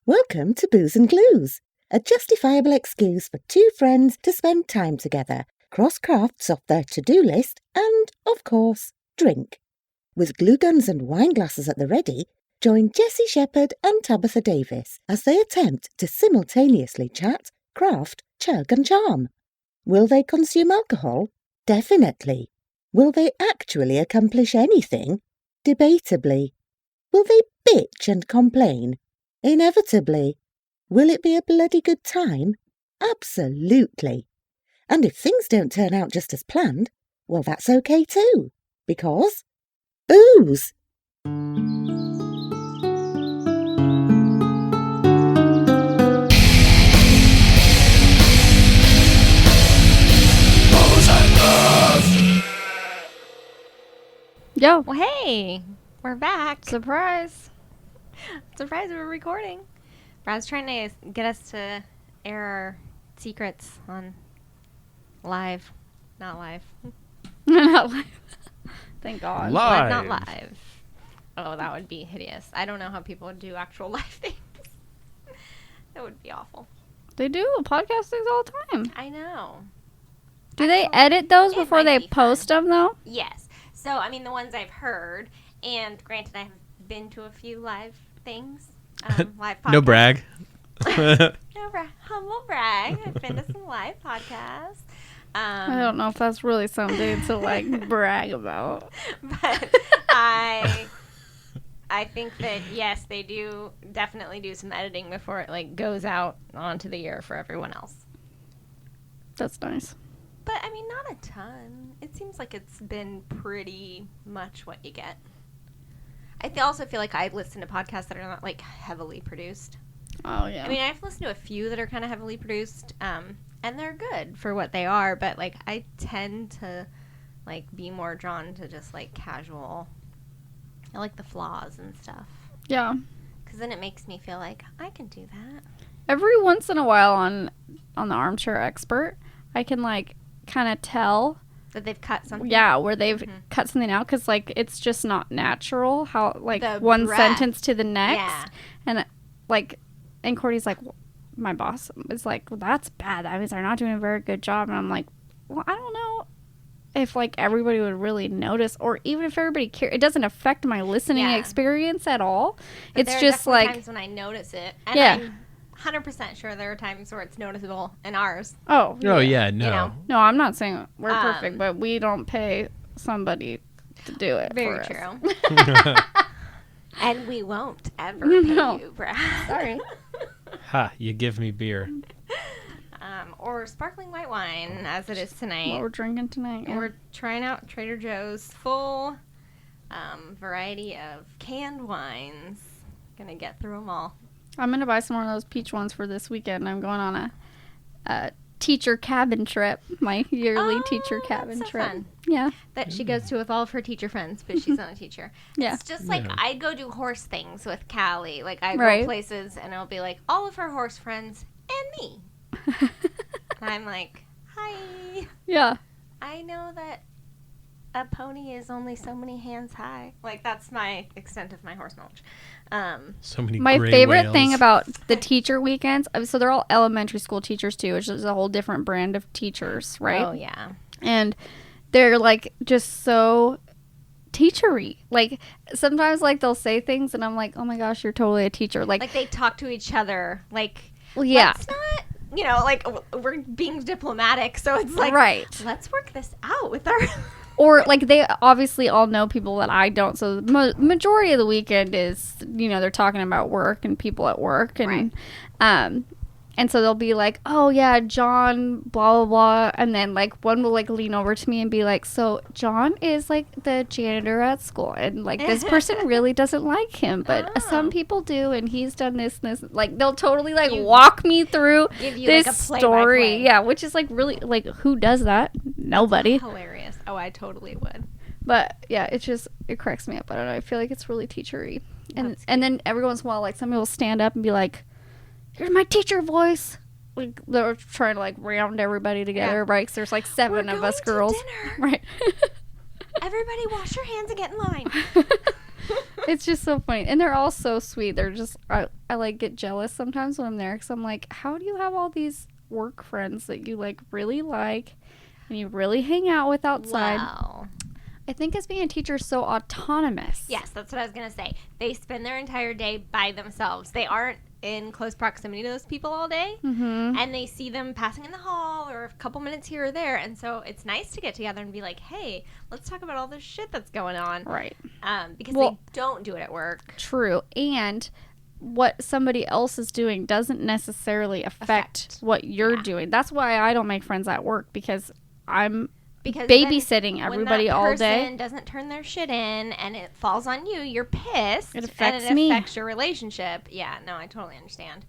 Welcome to Booze and Glues, a justifiable excuse for two friends to spend time together, cross crafts off their to-do list, and, of course, drink. With glue guns and wine glasses at the ready, join Jessye Shepherd and Tabitha Davis as they attempt to simultaneously chat, craft, chug and charm. Will they consume alcohol? Definitely. Will they actually accomplish anything? Debatably. Will they bitch and complain? Inevitably. Will it be a bloody good time? Absolutely. And if things don't turn out just as planned, well, that's okay too. Because booze. Yo. Well, hey, we're back. Surprise. Surprise, we're recording. Brad's trying to get us to air our secrets on live. Not live. Not live. Thank God. Live, not live. Oh, that would be hideous. I don't know how people would do actual live things. That would be awful. They do podcast things all the time. I know. Do they edit those before they post them, though? Yes. So, I mean, the ones I've heard, and granted, I've been to a few live things, live podcasts. No brag. Humble brag. I've been to some live podcasts. I don't know if that's really something to, like, brag about. But I think that, yes, they do definitely do some editing before it, like, goes out onto the air for everyone else. That's nice. But, I mean, not a ton. It seems like it's been pretty much what you get. I also feel like I listen to podcasts that are not, like, heavily produced. Oh, yeah. I mean, I've listened to a few that are kind of heavily produced, and they're good for what they are, but, like, I tend to, like, be more drawn to just, like, casual. I like the flaws and stuff. Yeah. Because then it makes me feel like I can do that. Every once in a while on the Armchair Expert, I can, like, kind of tell that they've cut something. Yeah, where they've cut something out because, like, it's just not natural how, like, the one breath. sentence to the next. Yeah. And, like, and Courtney's like, my boss is like, well, that's bad. That means they're not doing a very good job. And I'm like, well, I don't know if, like, everybody would really notice or even if everybody cares. It doesn't affect my listening experience at all. But it's just, like, times when I notice it. And I'm 100% sure there are times where it's noticeable in ours. Oh yeah, no. You know? No, I'm not saying we're perfect, but we don't pay somebody to do it. Very for true. us. And we won't ever pay you, Brad. Sorry. Ha, you give me beer. Or sparkling white wine, as it is tonight. What we're drinking tonight. Yeah. We're trying out Trader Joe's full variety of canned wines. Gonna get through them all. I'm going to buy some more of those peach ones for this weekend. I'm going on a teacher cabin trip, my yearly teacher cabin that's so trip. Fun. Yeah. That she goes to with all of her teacher friends, but she's not a teacher. Yeah. It's just like I go do horse things with Callie. Like I go places and it'll be like all of her horse friends and me. And I'm like, hi. Yeah. I know that a pony is only so many hands high. Like that's my extent of my horse knowledge. So many my gray favorite whales. thing about the teacher weekends, so they're all elementary school teachers too, which is a whole different brand of teachers, right? Oh yeah. And they're like just so teachery. Like sometimes like they'll say things and I'm like, oh my gosh, you're totally a teacher. Like they talk to each other. Like, well, yeah. Let's not, you know, like we're being diplomatic, so it's like, let's work this out with our. Or, like, they obviously all know people that I don't. So, the majority of the weekend is, you know, they're talking about work and people at work. And, and so they'll be like, oh, yeah, John, blah, blah, blah. And then, like, one will, like, lean over to me and be like, so, John is, like, the janitor at school. And, like, this person really doesn't like him. But some people do. And he's done this and this. Like, they'll totally, like, walk me through this like story. Yeah, which is, like, really, like, who does that? Nobody. Hilarious. Oh, I totally would. But yeah, it cracks me up. I don't know. I feel like it's really teachery. And then every once in a while, like somebody will stand up and be like, "Here's my teacher voice." Like they're trying to like round everybody together, right? Because there's like 7 of us girls, dinner. right? Everybody, wash your hands and get in line. It's just so funny. And they're all so sweet. They're just, I like get jealous sometimes when I'm there because I'm like, how do you have all these work friends that you like really like and you really hang out with outside? Wow. I think as being a teacher is so autonomous. Yes, that's what I was going to say. They spend their entire day by themselves. They aren't in close proximity to those people all day. Mm-hmm. And they see them passing in the hall or a couple minutes here or there. And so it's nice to get together and be like, hey, let's talk about all this shit that's going on. Right. Because they don't do it at work. True. And what somebody else is doing doesn't necessarily affect what you're doing. That's why I don't make friends at work because I'm babysitting everybody all day. When that person doesn't turn their shit in and it falls on you, you're pissed. It affects and it me. affects your relationship. Yeah, no, I totally understand.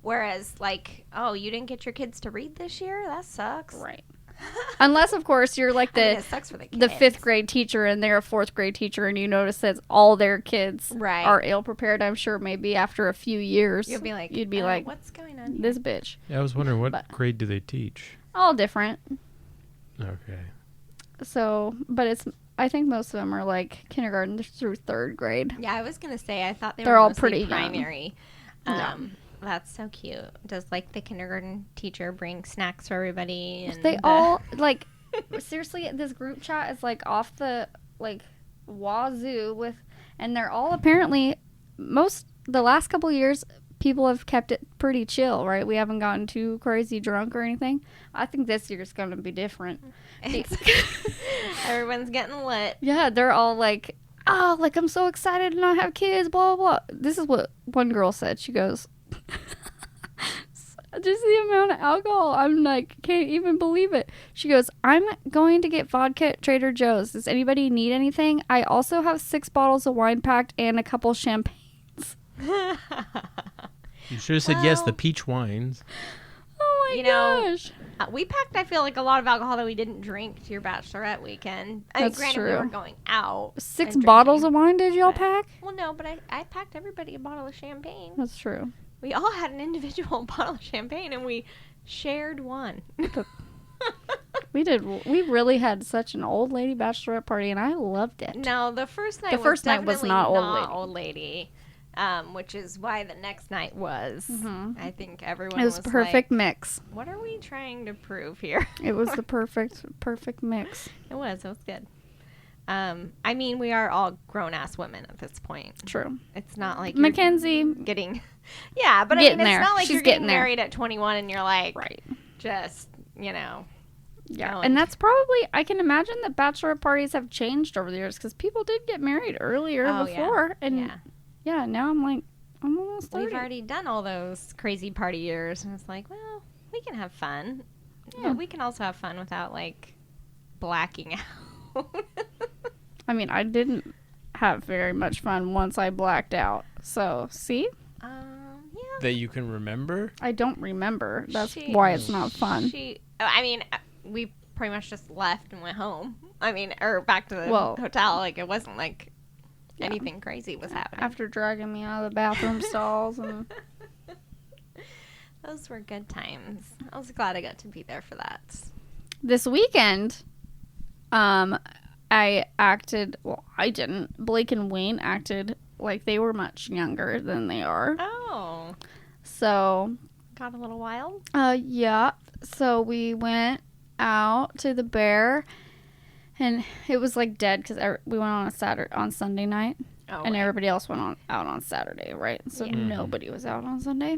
Whereas, like, oh, you didn't get your kids to read this year? That sucks. Right. Unless, of course, you're like it sucks for the kids. the fifth grade teacher and they're a fourth grade teacher and you notice that all their kids are ill prepared. I'm sure maybe after a few years you'd be like, what's going on here? This bitch. Yeah, I was wondering what grade do they teach? All different. Okay. So, but I think most of them are like kindergarten through third grade. Yeah, I was going to say, I thought they're were all mostly pretty primary. No. That's so cute. Does, like, the kindergarten teacher bring snacks for everybody? And they all, like, seriously, this group chat is, like, off the, like, wazoo with, and they're all apparently, the last couple of years, people have kept it pretty chill, right? We haven't gotten too crazy drunk or anything. I think this year's going to be different. Everyone's getting lit. Yeah, they're all like, oh, like, I'm so excited to not have kids, blah, blah, blah. This is what one girl said. She goes, just the amount of alcohol, I'm like, can't even believe it. She goes, I'm going to get vodka at Trader Joe's. Does anybody need anything? I also have 6 bottles of wine packed and a couple champagnes. You should have said yes, the peach wines. Oh my gosh. We packed, I feel like, a lot of alcohol that we didn't drink to your bachelorette weekend. That's granted, true. we were going out. 6 bottles of wine did y'all pack? Well, no, but I packed everybody a bottle of champagne. That's true. We all had an individual bottle of champagne, and we shared one. We did. We really had such an old lady bachelorette party, and I loved it. No, the first night was not old lady. Which is why the next night was. Mm-hmm. I think everyone was perfect like, mix. What are we trying to prove here? It was the perfect mix. It was good. I mean, we are all grown-ass women at this point. True. It's not like Mackenzie getting... Yeah, but getting I mean, it's there. not like She's you're getting there. married at 21 and you're like... Right. Just, Yeah. going. And that's probably... I can imagine that bachelorette parties have changed over the years because people did get married earlier before. Yeah. And yeah, now I'm like, I'm almost 30. We've already done all those crazy party years. And it's like, well, we can have fun. Yeah. But we can also have fun without, like, blacking out. I mean, I didn't have very much fun once I blacked out. So, see? Yeah. That you can remember? I don't remember. That's why it's not fun. I mean, we pretty much just left and went home. I mean, or back to the hotel. Like, it wasn't like anything crazy was happening. After dragging me out of the bathroom stalls. And those were good times. I was glad I got to be there for that. This weekend, I acted, well, I didn't. Blake and Wayne acted like they were much younger than they are. Oh. So. Got a little wild? Yeah. So we went out to the Bear, and it was like dead because we went on Sunday night, and everybody else went out on Saturday, right? So nobody was out on Sunday.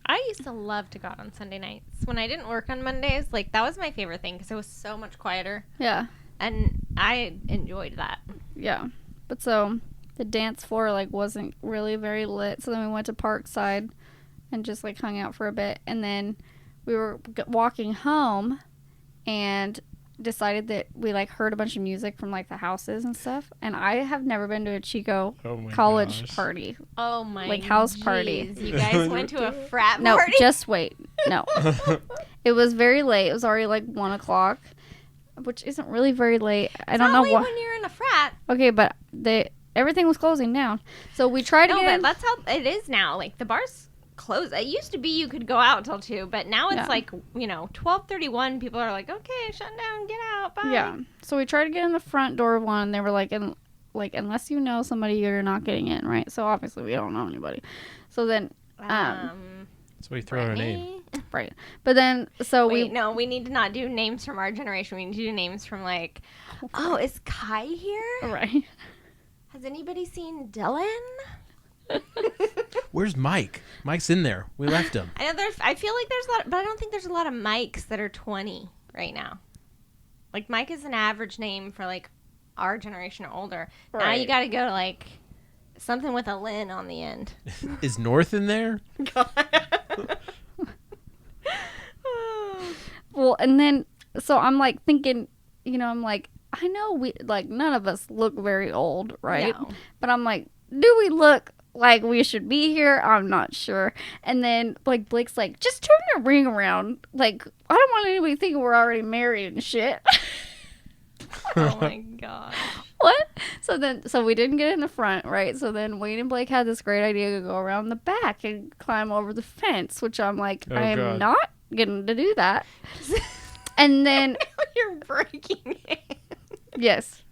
I used to love to go out on Sunday nights when I didn't work on Mondays. Like, that was my favorite thing because it was so much quieter. Yeah. And I enjoyed that. Yeah. But so the dance floor like wasn't really very lit. So then we went to Parkside and just like hung out for a bit. And then we were walking home and decided that we like heard a bunch of music from like the houses and stuff. And I have never been to a Chico college party. Oh my, like house party. You guys went to a frat party? No, just wait. No. It was very late. It was already like 1:00, which isn't really very late. I don't know why. When you're in a frat. Okay, but everything was closing down. So we tried to get in. But that's how it is now. Like, the bars close. It used to be you could go out till 2, but now it's like, 12:31. People are like, okay, shut down, get out, bye. Yeah. So we tried to get in the front door of one, and they were like, like, unless you know somebody, you're not getting in, right? So obviously we don't know anybody. So then, So we throw our name. right. But then, so we need to not do names from our generation. We need to do names from like, oh, is Kai here? Right. Has anybody seen Dylan? Where's Mike? Mike's in there. We left him. I know I feel like there's a lot, but I don't think there's a lot of Mikes that are 20 right now. Like, Mike is an average name for, like, our generation or older. Right. Now you got to go to, like, something with a Lynn on the end. Is North in there? Well, and then, so I'm, like, thinking, you know, I'm like, I know we, like, none of us look very old, right? No. But I'm like, do we look like we should be here? I'm not sure. And then, like, Blake's like, just turn your ring around. Like, I don't want anybody thinking we're already married and shit. Oh my god. What? So we didn't get in the front, right? So then Wayne and Blake had this great idea to go around the back and climb over the fence, which I'm like, I am not getting to do that. And then you're breaking it. Yes.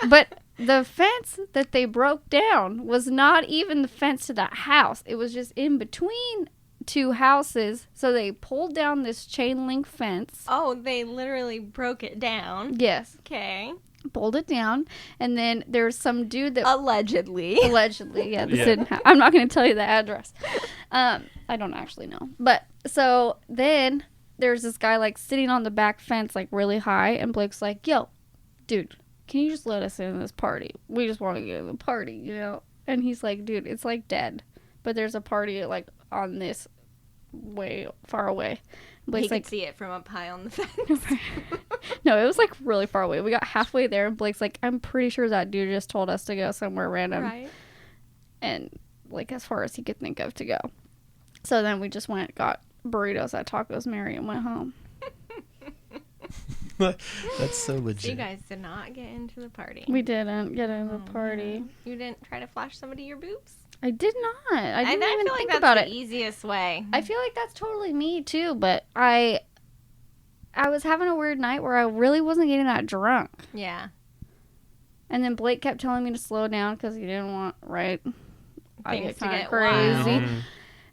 But the fence that they broke down was not even the fence to that house. It was just in between two houses. So they pulled down this chain link fence. Oh, they literally broke it down. Yes. Okay. Pulled it down. And then there's some dude that... Allegedly, yeah. This didn't happen. I'm not going to tell you the address. I don't actually know. But so then there's this guy like sitting on the back fence like really high. And Blake's like, yo, dude, can you just let us in this party? We just want to get in the party, you know? And he's like, dude, it's like dead. But there's a party like on this way far away. Blake's he could see it from up high on the fence. No, it was like really far away. We got halfway there and Blake's like, I'm pretty sure that dude just told us to go somewhere random. Right. And like as far as he could think of to go. So then we just got burritos at Tacos Mary and went home. That's so legit. So you guys did not get into the party. We didn't get into the party. Man. You didn't try to flash somebody your boobs? I did not. I didn't even feel think like about that's it. The easiest way. I feel like that's totally me too, but I was having a weird night where I really wasn't getting that drunk. Yeah. And then Blake kept telling me to slow down because he didn't want, right? I Things get kind of crazy. Wild.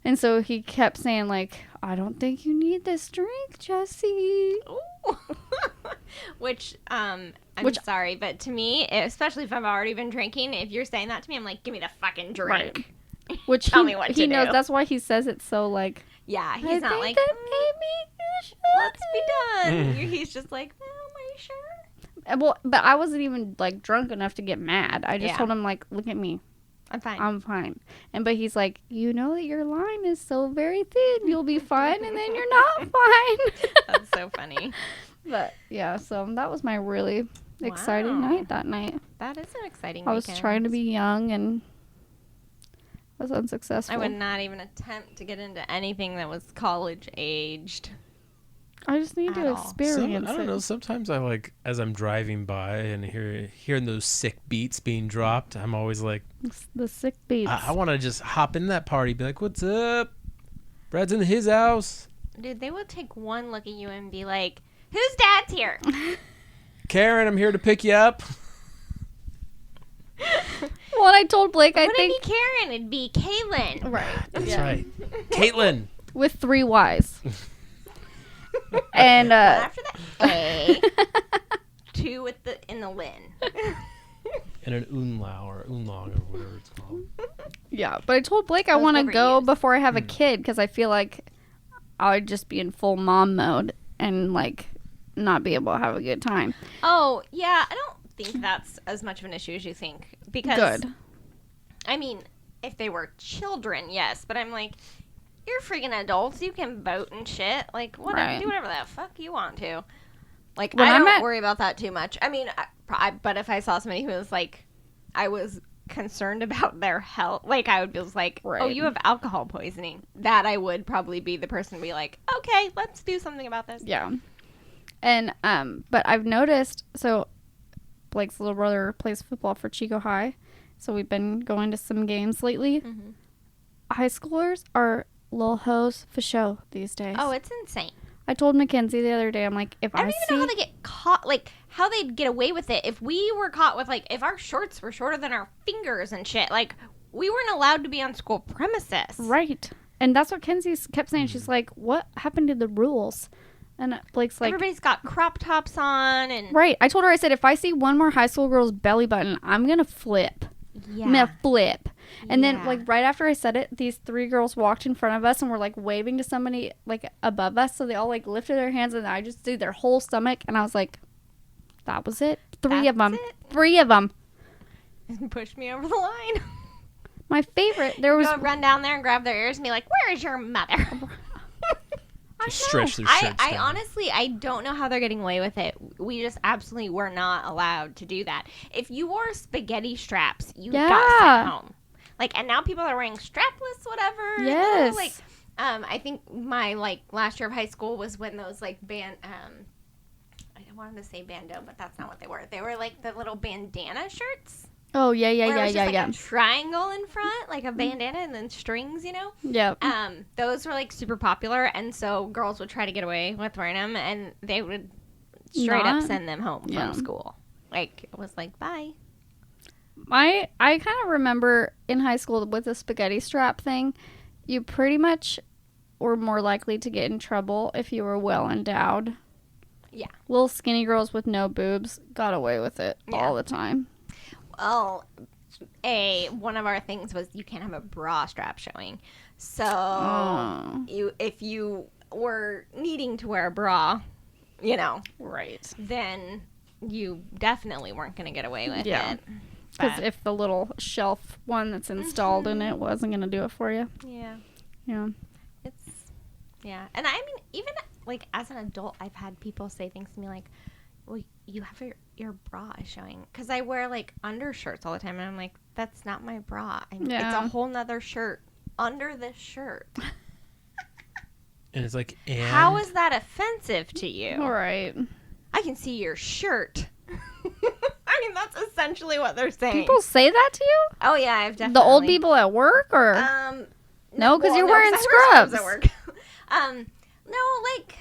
And so he kept saying, like, I don't think you need this drink, Jessye. Which, I'm sorry, but to me, especially if I've already been drinking, if you're saying that to me, I'm like, give me the fucking drink. Right. Which Tell me what to do. He knows, that's why he says it so, like... Yeah, he's not like, let's be done. He's just like, well, are you sure? Well, but I wasn't even, like, drunk enough to get mad. I just told him, like, look at me. I'm fine. I'm fine. But he's like, you know that your line is so very thin. You'll be fine, and then you're not fine. That's so funny. But, yeah, so that was my really exciting night that night. That is an exciting I was trying to be young and was unsuccessful. I would not even attempt to get into anything that was college-aged. I just need to experience I don't know. Sometimes I like, as I'm driving by and hearing those sick beats being dropped, I'm always like... The sick beats. I want to just hop in that party, be like, what's up? Brad's in his house. Dude, they would take one look at you and be like, whose dad's here? Karen, I'm here to pick you up. Well, I told Blake, I think... Wouldn't be Karen, it'd be Caitlin. Right. That's right. Caitlin. With 3 Y's. And after the A, 2 in the Lin. And an umlaut or umlaut or whatever it's called. Yeah, but I told Blake I want to go before I have a kid because I feel like I would just be in full mom mode and like not be able to have a good time. Oh, yeah, I don't think that's as much of an issue as you think. Because, good. I mean, if they were children, yes, but I'm like... You're freaking adults. You can vote and shit. Like, whatever. Do whatever the fuck you want to. Like, I don't worry about that too much. I mean, but if I saw somebody who was like, I was concerned about their health, like, I would be like, oh, you have alcohol poisoning. That I would probably be the person to be like, okay, let's do something about this. Yeah. And, but I've noticed, so Blake's little brother plays football for Chico High. So we've been going to some games lately. Mm-hmm. High schoolers are... little hoes for show these days. Oh, it's insane. I told Mackenzie the other day, I'm like, if I I don't see... even know how they get caught, like, how they'd get away with it. If we were caught with, like, if our shorts were shorter than our fingers and shit, like, we weren't allowed to be on school premises. Right. And that's what Kenzie kept saying. She's like, what happened to the rules? And Blake's like... Everybody's got crop tops on and... Right. I told her, I said, if I see one more high school girl's belly button, I'm going to flip. Yeah. I'm going to flip. And then, Yeah. like, right after I said it, these 3 girls walked in front of us and were, like, waving to somebody, like, above us. So they all, like, lifted their hands, and I just see their whole stomach. And I was like, that was it. 3 of them. 3 of them. Push me over the line. My favorite, there was... Go run down there and grab their ears and be like, where is your mother? Just stretch their shirts I down. honestly, I don't know how they're getting away with it. We just absolutely were not allowed to do that. If you wore spaghetti straps, you got sent home. Like, and now people are wearing strapless whatever. Yes. You know, like, I think my, like, last year of high school was when those, like, I wanted to say bandeau, but that's not what they were. They were, like, the little bandana shirts. Oh, yeah. Where it was just, like, a triangle in front, like a bandana, and then strings, you know? Yep. Those were, like, super popular, and so girls would try to get away with wearing them, and they would straight up send them home from school. Like, it was like, bye. I kind of remember in high school with the spaghetti strap thing, you pretty much were more likely to get in trouble if you were well endowed. Yeah. Little skinny girls with no boobs got away with it all the time. Well, one of our things was you can't have a bra strap showing. So if you were needing to wear a bra, you know, right, then you definitely weren't going to get away with it. Because if the little shelf one that's installed in it wasn't going to do it for you. Yeah. Yeah. Yeah. And I mean, even like as an adult, I've had people say things to me like, well, you have your bra is showing. Because I wear like undershirts all the time. And I'm like, that's not my bra. It's a whole nother shirt under this shirt. And it's like, how is that offensive to you? All right. I can see your shirt. I mean, that's essentially what they're saying. People say that to you? Oh, yeah, I've definitely. The old people at work, or? No, because you're wearing scrubs. At work. No, like,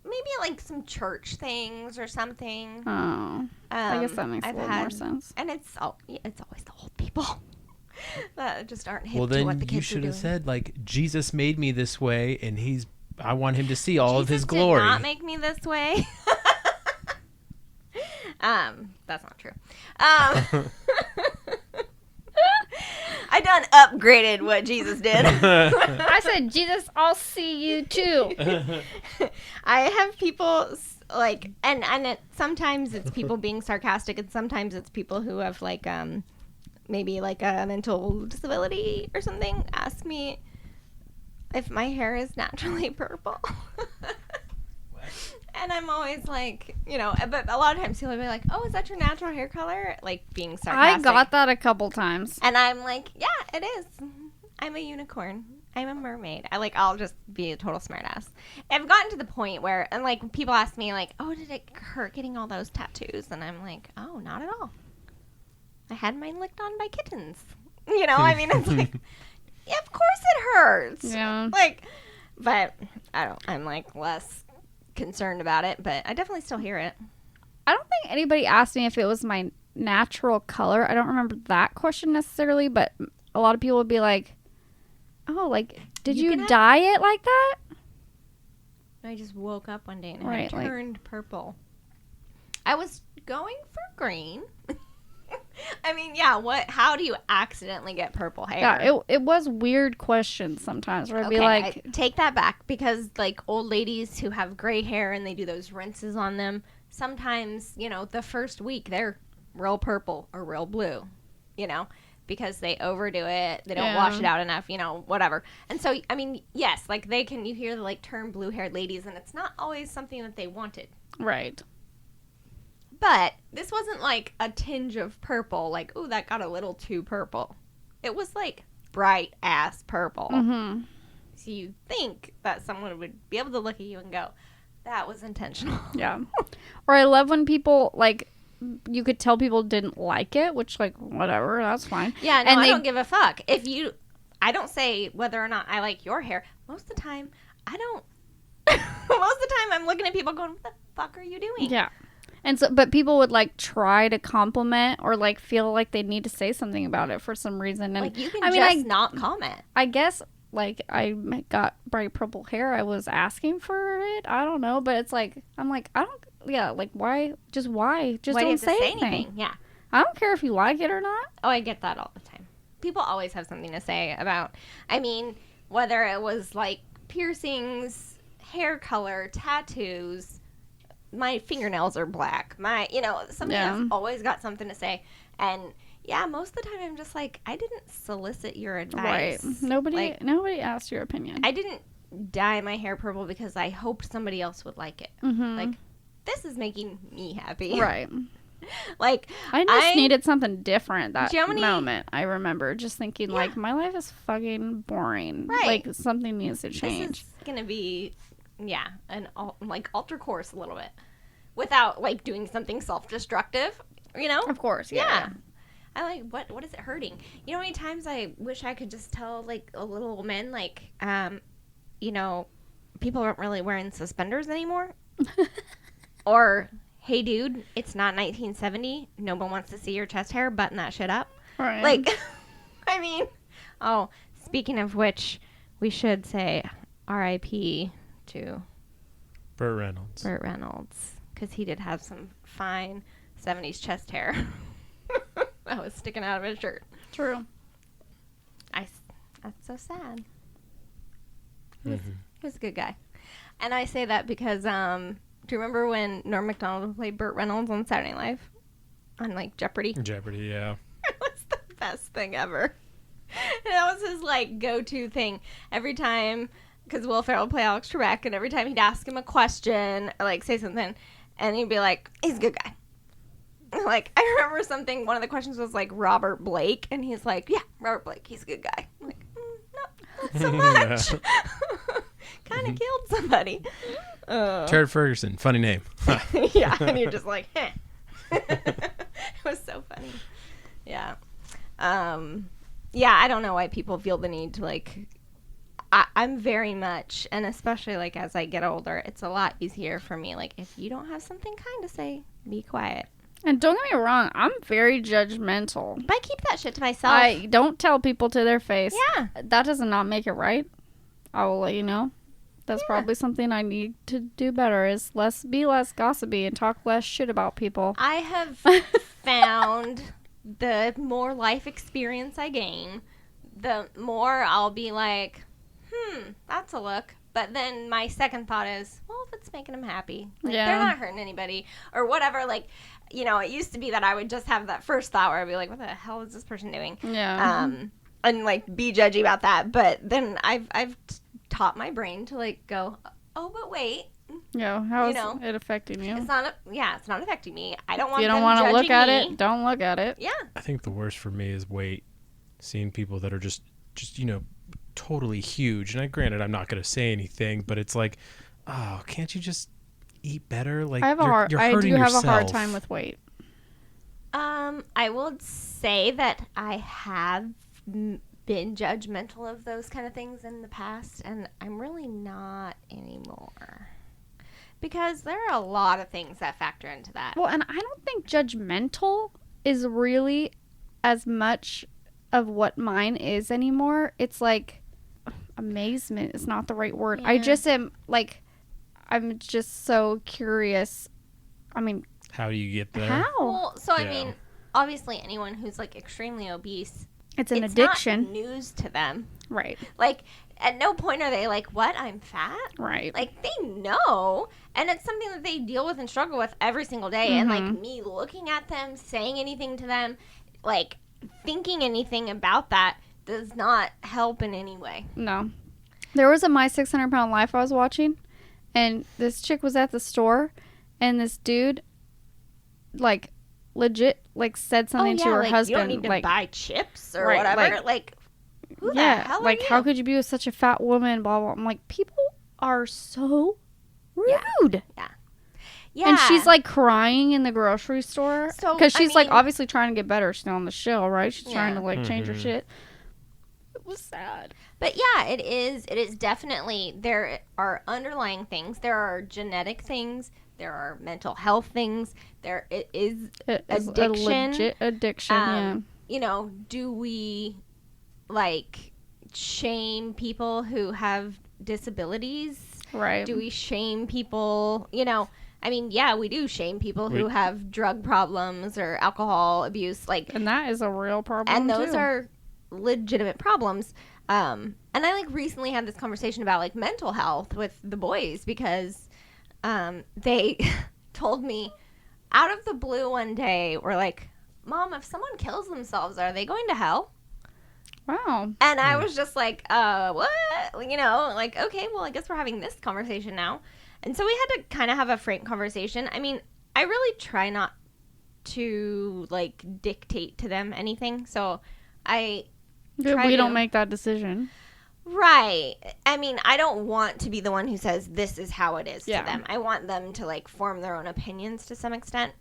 maybe like some church things or something. Oh. I guess that makes a little more sense. And it's always the old people that just aren't hip well, to what the then kids you are should doing. have said, like, Jesus made me this way, and I want him to see all of his Jesus glory. did not make me this way. That's not true. I done upgraded what Jesus did. I said, Jesus, I'll see you too. I have people like, and sometimes it's people being sarcastic, and sometimes it's people who have like, maybe like a mental disability or something, ask me if my hair is naturally purple. And I'm always like, you know, but a lot of times people will be like, oh, is that your natural hair color? Like being sarcastic. I got that a couple times. And I'm like, yeah, it is. I'm a unicorn. I'm a mermaid. I'll just be a total smartass. I've gotten to the point where, and like people ask me like, oh, did it hurt getting all those tattoos? And I'm like, oh, not at all. I had mine licked on by kittens. You know, I mean, it's like, yeah, of course it hurts. Yeah. Like, but I'm like less concerned about it, but I definitely still hear it. I don't think anybody asked me if it was my natural color. I don't remember that question necessarily, but a lot of people would be like, oh, like, did you dye it like that? I just woke up one day and right, it turned purple. I was going for green. I mean, yeah, how do you accidentally get purple hair? Yeah, it was weird questions sometimes where I'd be like... I take that back, because like old ladies who have gray hair and they do those rinses on them, sometimes, you know, the first week they're real purple or real blue, you know, because they overdo it, they don't wash it out enough, you know, whatever. And so, I mean, yes, like you hear the like term blue-haired ladies, and it's not always something that they wanted. Right. But this wasn't like a tinge of purple, like, ooh, that got a little too purple. It was like bright ass purple. Mm-hmm. So you think that someone would be able to look at you and go, that was intentional. Yeah. Or I love when people, like, you could tell people didn't like it, which, like, whatever, that's fine. Yeah, no, I don't give a fuck. I don't say whether or not I like your hair. Most of the time, I don't. Most of the time I'm looking at people going, what the fuck are you doing? Yeah. And so, but people would like try to compliment or like feel like they need to say something about it for some reason. And Like, you can I not comment. I guess like I got bright purple hair. I was asking for it. I don't know, but it's like I'm like like why? Just Why don't do you have say to anything. Yeah. I don't care if you like it or not. Oh, I get that all the time. People always have something to say about, I mean, whether it was like piercings, hair color, tattoos, my fingernails are black, somebody has always got something to say. And yeah, most of the time I'm just like, I didn't solicit your advice. Right. Nobody asked your opinion. I didn't dye my hair purple because I hoped somebody else would like it. Mm-hmm. Like, this is making me happy. Right. Like, I just needed something different that Gemini, moment. I remember just thinking, like, my life is fucking boring. Right. Like, something needs to change. This is going to be, alter course a little bit. Without, like, doing something self-destructive, Of course, yeah. I like, what is it hurting? You know how many times I wish I could just tell, like, a little men, like, people aren't really wearing suspenders anymore? Or, hey, dude, it's not 1970. No one wants to see your chest hair. Button that shit up. Right. Like, I mean, speaking of which, we should say R.I.P. to Burt Reynolds. Because he did have some fine 70s chest hair that was sticking out of his shirt. True. That's so sad. He was a good guy. And I say that because, do you remember when Norm Macdonald played Burt Reynolds on Saturday Night Live? On, like, Jeopardy? Jeopardy, yeah. It was the best thing ever. And that was his, like, go-to thing. Every time, because Will Ferrell would play Alex Trebek, and every time he'd ask him a question, or, like, say something, and he'd be like, he's a good guy. Like, I remember one of the questions was, like, Robert Blake, and he's like, yeah, Robert Blake, he's a good guy. I'm like, no, not so much. Kind of killed somebody. Jared Ferguson, funny name. Yeah, and you're just like, heh. It was so funny. Yeah. Yeah, I don't know why people feel the need to, like, I'm very much, and especially, like, as I get older, it's a lot easier for me. Like, if you don't have something kind to say, be quiet. And don't get me wrong, I'm very judgmental. But I keep that shit to myself. I don't tell people to their face. Yeah. That does not make it right. I will let you know. That's probably something I need to do better, is be less gossipy and talk less shit about people. I have found the more life experience I gain, the more I'll be like, that's a look. But then my second thought is, well, if it's making them happy, like, they're not hurting anybody or whatever. Like, it used to be that I would just have that first thought where I'd be like, what the hell is this person doing? Yeah. And, like, be judgy about that. But then I've taught my brain to, like, go, oh, but wait. Yeah, how is it affecting you? It's not affecting me. I don't want if you don't want to look at it, don't look at it. Yeah. I think the worst for me is seeing people that are just totally huge. And granted, I'm not going to say anything, but it's like, oh, can't you just eat better? Like, I do have a hard time with weight. I will say that I have been judgmental of those kind of things in the past, and I'm really not anymore. Because there are a lot of things that factor into that. Well, and I don't think judgmental is really as much of what mine is anymore. It's like amazement is not the right word. Yeah. I just am like, I'm just so curious. I mean, how do you get there? How? Well, so I mean, obviously anyone who's like extremely obese, it's an addiction. Not news to them. Right. Like, at no point are they like, what, I'm fat? Right. Like, they know. And it's something that they deal with and struggle with every single day. Mm-hmm. And, like, me looking at them, saying anything to them, like, thinking anything about that does not help in any way. No. There was a My 600 Pound Life I was watching, and this chick was at the store, and this dude, like, legit, like, said something to her husband. You don't need to like, buy chips or right, whatever. Like, who the hell are you? How could you be with such a fat woman, blah, blah. I'm like, people are so rude. Yeah. Yeah. And she's, like, crying in the grocery store. So, because she's, like, mean, obviously trying to get better. She's on the show, right? She's trying to, like, change her shit. It was sad. But yeah, it is definitely, there are underlying things. There are genetic things. There are mental health things. It is addiction. A legit addiction, yeah. You know, do we like shame people who have disabilities? Right. Do we shame people, you know, I mean, yeah, we do shame people who have drug problems or alcohol abuse, like, and that is a real problem, and those too. are legitimate problems. And I like recently had this conversation about like mental health with the boys because they told me out of the blue one day, we're like, Mom, if someone kills themselves, are they going to hell? Wow. And I was just like, what? You know, like, okay, well, I guess we're having this conversation now. And so we had to kind of have a frank conversation. I mean, I really try not to, like, dictate to them anything. So we don't make that decision. Right. I mean, I don't want to be the one who says this is how it is to them. I want them to, like, form their own opinions to some extent.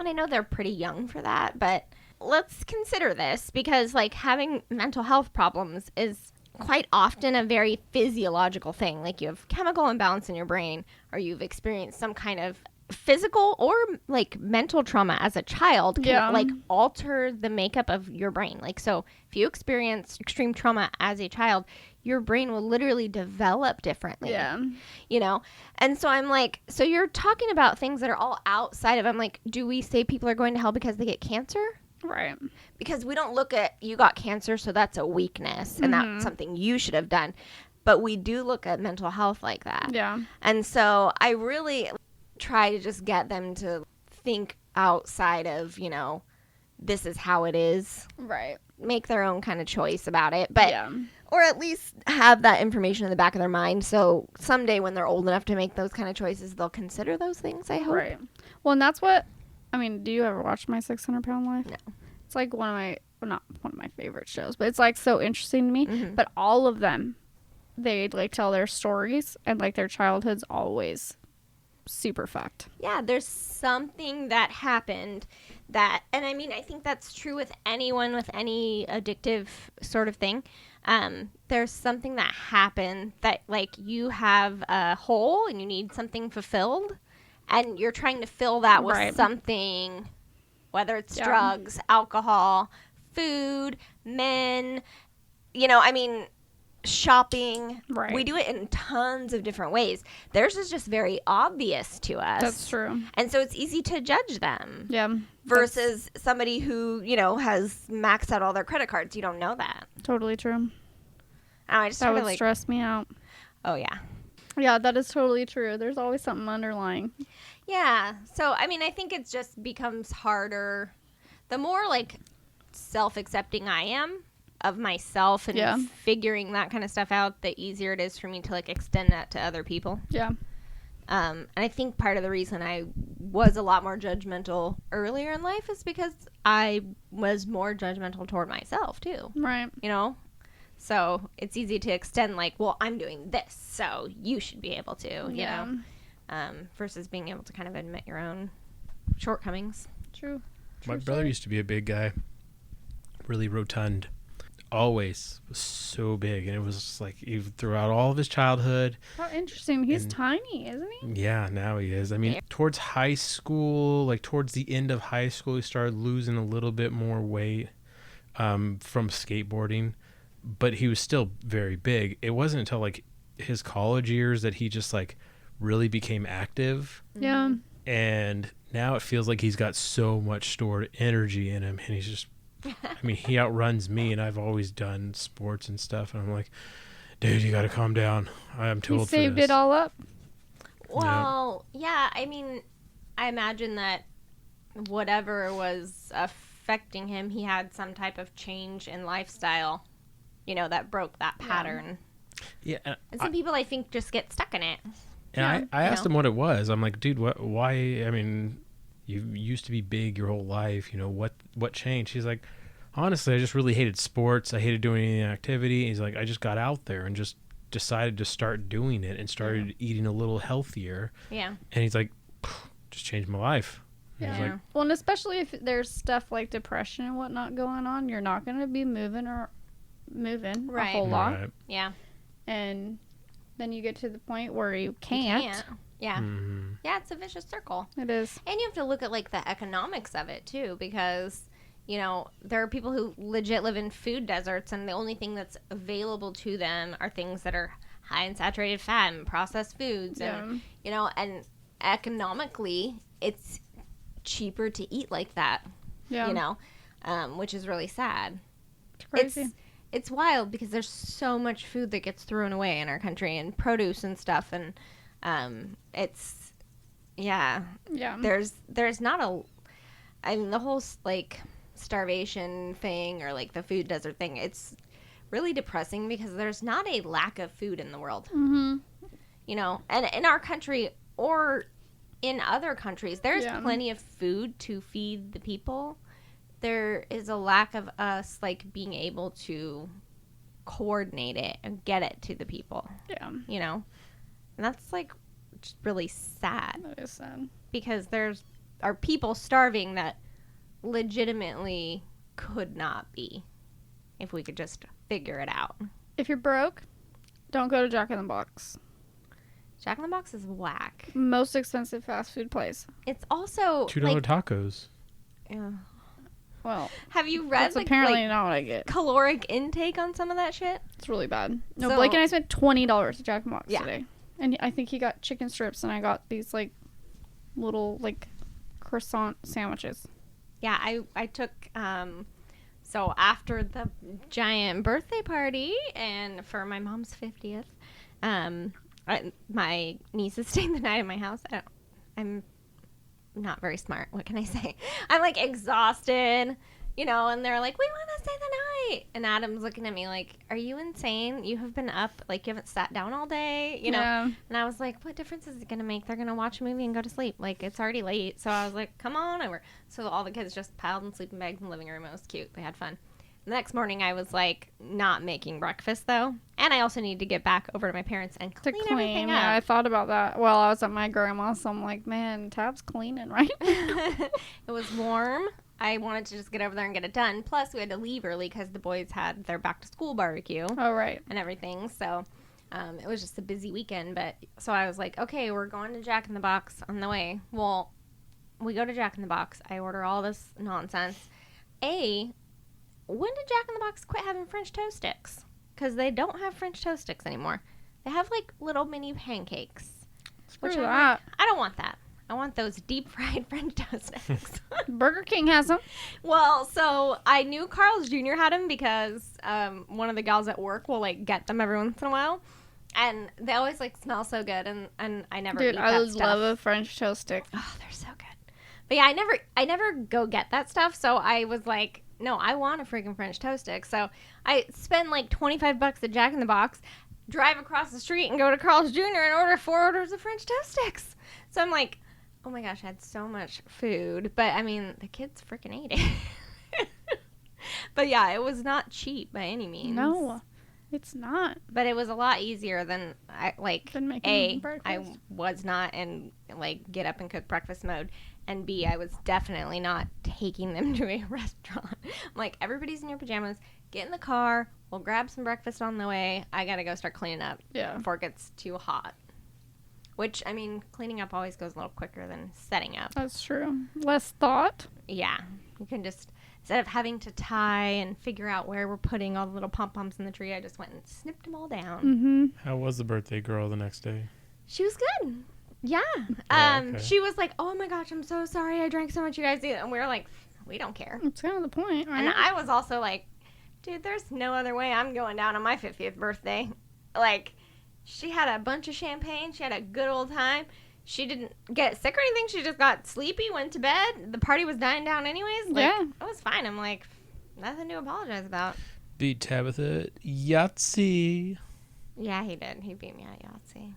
And I know they're pretty young for that, but let's consider this because, like, having mental health problems is quite often a very physiological thing. Like, you have chemical imbalance in your brain, or you've experienced some kind of physical or, like, mental trauma as a child can, like, alter the makeup of your brain. Like, so if you experience extreme trauma as a child, your brain will literally develop differently. Yeah. You know? And so I'm like, so you're talking about things that are all outside of, I'm like, do we say people are going to hell because they get cancer? Right. Because we don't look at, you got cancer, so that's a weakness, and that's something you should have done. But we do look at mental health like that. Yeah. And so I really try to just get them to think outside of, you know, this is how it is. Right. Make their own kind of choice about it. But, or at least have that information in the back of their mind. So someday when they're old enough to make those kind of choices, they'll consider those things, I hope. Right. Well, and that's what, I mean, do you ever watch My 600-Pound Life? No. It's like one of my, well, not one of my favorite shows, but it's like so interesting to me. Mm-hmm. But all of them, they like tell their stories and like their childhood's always super fucked. Yeah, there's something that happened that, and I mean, I think that's true with anyone with any addictive sort of thing. There's something that happened that like you have a hole and you need something fulfilled. And you're trying to fill that with something, whether it's drugs, alcohol, food, men, you know, I mean, shopping. Right. We do it in tons of different ways. Theirs is just very obvious to us. That's true. And so it's easy to judge them. Yeah. Versus somebody who, you know, has maxed out all their credit cards. You don't know that. Totally true. I just that would stress me out. Oh, yeah. Yeah, that is totally true. There's always something underlying. Yeah. So, I mean, I think it just becomes harder. The more, like, self-accepting I am of myself and figuring that kind of stuff out, the easier it is for me to, like, extend that to other people. Yeah. And I think part of the reason I was a lot more judgmental earlier in life is because I was more judgmental toward myself, too. Right. You know? So it's easy to extend like, well, I'm doing this, so you should be able to, you know, versus being able to kind of admit your own shortcomings. True. My brother used to be a big guy, really rotund, always was so big, and it was just like even throughout all of his childhood. How interesting. He's tiny, isn't he? Yeah, now he is. I mean, towards high school, like towards the end of high school, he started losing a little bit more weight from skateboarding. But he was still very big. It wasn't until like his college years that he just like really became active. Yeah. And now it feels like he's got so much stored energy in him, and he's just, I mean, he outruns me, and I've always done sports and stuff, and I'm like, dude, you got to calm down. I'm too old for this. He saved it all up. Well, yeah. I mean, I imagine that whatever was affecting him, he had some type of change in lifestyle. You know, that broke that pattern. Yeah. And some people, I think, just get stuck in it. And I asked him what it was. I'm like, dude, why? I mean, you used to be big your whole life. You know, what changed? He's like, honestly, I just really hated sports. I hated doing any activity. He's like, I just got out there and just decided to start doing it and started eating a little healthier. Yeah. And he's like, just changed my life. Yeah. Like, well, and especially if there's stuff like depression and whatnot going on, you're not going to be moving or moving a Right. whole lot. Right. Yeah. And then you get to the point where you You can't. Yeah. Mm-hmm. Yeah, it's a vicious circle. It is. And you have to look at like the economics of it too, because there are people who legit live in food deserts, and the only thing that's available to them are things that are high in saturated fat and processed foods, and and economically, it's cheaper to eat like that. Yeah. Which is really sad. It's crazy. It's wild because there's so much food that gets thrown away in our country, and produce and stuff, and it's yeah. there's not the whole like starvation thing or like the food desert thing. It's really depressing because there's not a lack of food in the world. Mm-hmm. And in our country or in other countries, there's Yeah. plenty of food to feed the people. There is a lack of us like being able to coordinate it and get it to the people, Yeah. and that's like just really sad That is sad. because are people starving that legitimately could not be if we could just figure it out. If you're broke, don't go to Jack in the Box. Jack in the Box is whack. Most expensive fast food place. It's also $2 like, tacos. yeah. Well, Have you read that's apparently like not what I get. caloric intake on some of that shit? It's really bad. No, So- Blake and I spent $20 at Jack in the Box Yeah. today. And I think he got chicken strips, and I got these, like, little, like, croissant sandwiches. Yeah, I took so after the giant birthday party and for my mom's 50th, my niece is staying the night at my house. I'm not very smart. What can I say? I'm like exhausted, and they're like, "We want to stay the night." And Adam's looking at me like, "Are you insane? You have been up, like you haven't sat down all day, Yeah. And I was like, "What difference is it going to make? They're going to watch a movie and go to sleep. Like it's already late." So I was like, "Come on over." So all the kids just piled in sleeping bags in the living room. It was cute. They had fun. The next morning, I was like not making breakfast though, and I also need to get back over to my parents and To clean everything yeah, I up. thought about that while I was at my grandma's. So I'm like, man, Tab's cleaning, right? It was warm. I wanted to just get over there and get it done. Plus, we had to leave early because the boys had their back to school barbecue Oh, right. and everything. So it was just a busy weekend. But so I was like, okay, we're going to Jack in the Box on the way. Well, we go to Jack in the Box. I order all this nonsense. When did Jack in the Box quit having French toast sticks? Because they don't have French toast sticks anymore. They have like little mini pancakes. Screw I'm that. like, I don't want that. I want those deep fried French toast sticks. Burger King has them. Well, so I knew Carl's Jr. had them because one of the gals at work will like get them every once in a while, and they always like smell so good, and I never Dude, eat I that stuff. love a French toast stick. Oh, they're so good. But yeah, I never go get that stuff. So I was like, no, I want a freaking French toast stick. So I spend like $25 at Jack in the Box, drive across the street, and go to Carl's Jr. and order 4 orders of French toast sticks. So I'm like, oh my gosh, I had so much food. But I mean, the kids freaking ate it. But yeah, it was not cheap by any means. No, it's not. But it was a lot easier than Than making I breakfast. was not in like get up and cook breakfast mode, and B, I was definitely not taking them to a restaurant. I'm like, everybody's in your pajamas, get in the car, we'll grab some breakfast on the way. I gotta go start cleaning up Yeah. before it gets too hot. Which, I mean, cleaning up always goes a little quicker than setting up. That's true. Less thought. Yeah, you can just, instead of having to tie and figure out where we're putting all the little pom-poms in the tree, I just went and snipped them all down. Mm-hmm. How was the birthday girl the next day? She was good. Yeah. okay. She was like, oh my gosh, I'm so sorry I drank so much, you guys. And we were like, we don't care. It's kind of the point, right? And I was also like, dude, there's no other way I'm going down on my 50th birthday. Like, she had a bunch of champagne. She had a good old time. She didn't get sick or anything. She just got sleepy, went to bed. The party was dying down anyways. Like, Yeah. it was fine. I'm like, nothing to apologize about. Beat Tabitha at Yahtzee. Yeah, he did. He beat me at Yahtzee.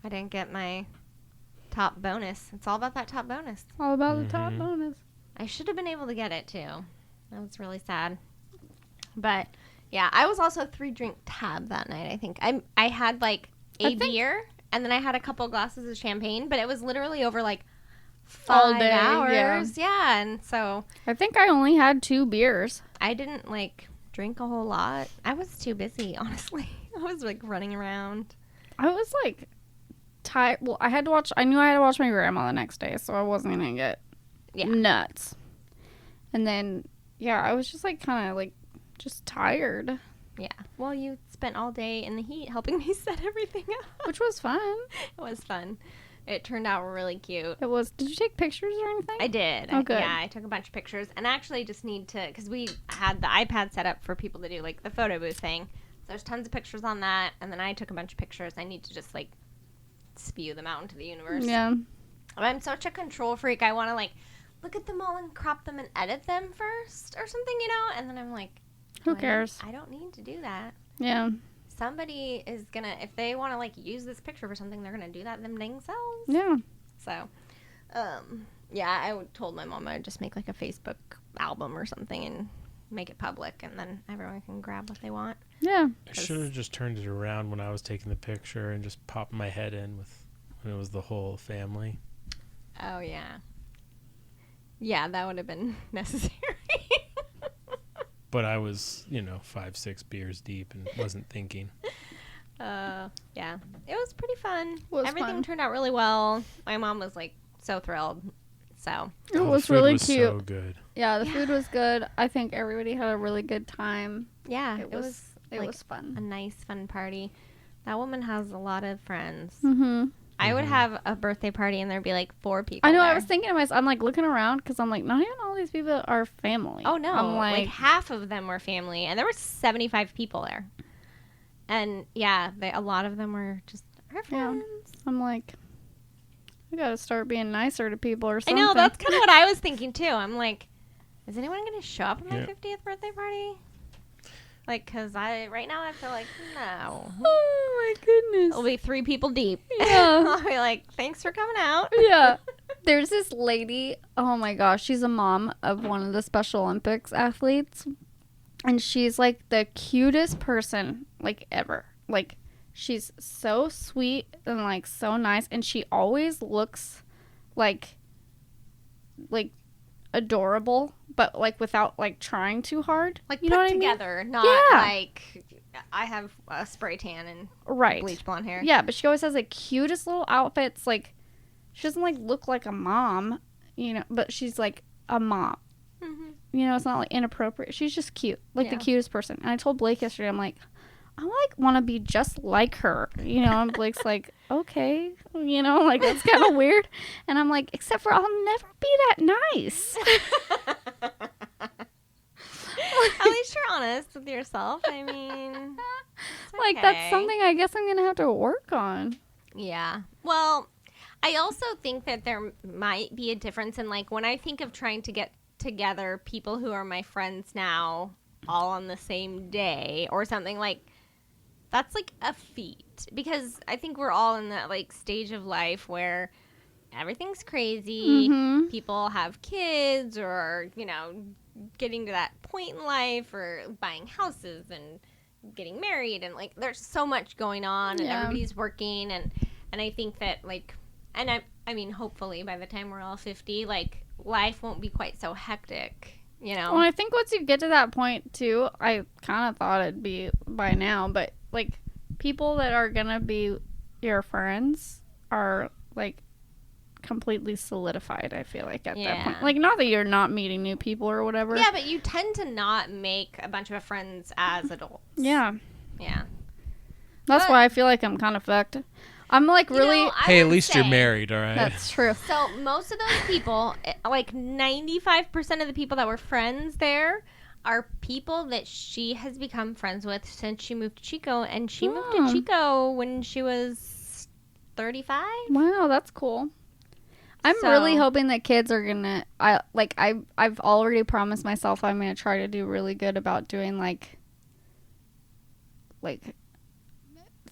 I didn't get my top bonus. It's all about that top bonus. All about the top Mhm. bonus. I should have been able to get it too. That was really sad. But yeah, I was also 3-drink tab that night. I think I had like a beer and then I had a couple glasses of champagne, but it was literally over like 5 All day, hours. Yeah, and so I think I only had 2 beers. I didn't like drink a whole lot. I was too busy, honestly. I was like running around. I was like tired. Well, I knew I had to watch my grandma the next day, so I wasn't going to get nuts. And then, yeah, I was just like kind of like just tired. Yeah. Well, you spent all day in the heat helping me set everything up. Which was fun. It was fun. It turned out really cute. It was. Did you take pictures or anything? I did. Oh, good. Yeah, I took a bunch of pictures. And I actually just need to, because we had the iPad set up for people to do, like, the photo booth thing. So there's tons of pictures on that. And then I took a bunch of pictures. I need to just, like, spew them out into the universe. Yeah. I'm such a control freak. I want to, like, look at them all and crop them and edit them first or something, you know? And then I'm like, who cares? I don't need to do that. Yeah. Somebody is going to, if they want to, like, use this picture for something, they're going to do that them dang selves. Yeah. So, yeah, I told my mom I would just make, like, a Facebook album or something and make it public, and then everyone can grab what they want. Yeah. I should have just turned it around when I was taking the picture and just popped my head in when it was the whole family. Oh, yeah. Yeah, that would have been necessary. But I was, 5-6 beers deep and wasn't thinking. Yeah. It was pretty fun. Was Everything fun. turned out really well. My mom was, like, so thrilled. So. It Oh, was the food really was cute. so good. Yeah, the food was good. I think everybody had a really good time. Yeah, It was like, fun. a nice, fun party. That woman has a lot of friends. Mm-hmm. I would have a birthday party and there'd be like 4 people. I know. there. I was thinking to myself, I'm like looking around because I'm like, not even all these people are family. Oh no! I'm like half of them were family, and there were 75 people there. And yeah, a lot of them were just our friends. I'm like, I gotta start being nicer to people or I something. know, that's kind of what I was thinking too. I'm like, is anyone going to show up at my Yeah. 50th birthday party? Like, because right now I feel like, no. Oh my goodness. It'll be 3 people deep. Yeah. I'll be like, thanks for coming out. Yeah. There's this lady, oh my gosh, she's a mom of one of the Special Olympics athletes. And she's like the cutest person like ever. Like, she's so sweet and like so nice. And she always looks like adorable, but like without like trying too hard. Like, you put know what together, I mean? not Yeah. like I have a spray tan and Right. bleach blonde hair. Yeah, but she always has like cutest little outfits. Like, she doesn't like look like a mom, but she's like a mom. Mm-hmm. It's not like inappropriate. She's just cute, like the Yeah. cutest person. And I told Blake yesterday, I'm like, I like want to be just like her, And Blake's like, okay, like that's kind of weird. And I'm like, except for I'll never be that nice. At least you're honest with yourself. I mean, it's Like, that's okay. something I guess I'm gonna have to work on. Yeah. Well, I also think that there might be a difference in, like, when I think of trying to get together people who are my friends now all on the same day or something, like, that's like a feat, because I think we're all in that like stage of life where everything's crazy. Mhm. People have kids or, getting to that point in life, or buying houses and getting married, and like there's so much going on, and Yeah. everybody's working, and I think that, like, and I mean hopefully by the time we're all 50, like, life won't be quite so hectic, Well, I think once you get to that point too, I kind of thought it'd be by now, but like people that are gonna be your friends are like completely solidified. I feel like at that Yeah. point, like, not that you're not meeting new people or whatever. Yeah, but you tend to not make a bunch of friends as adults. Yeah, Yeah. that's But- why I feel like I'm kind of fucked. I'm like really. Hey, at least you're married, all right? That's true. So most of those people, like 95% of the people that were friends there, are people that she has become friends with since she moved to Chico, and she moved to Oh. Chico when she was 35. Wow, that's cool. I'm So- really hoping that kids are gonna. I've already promised myself I'm gonna try to do really good about doing like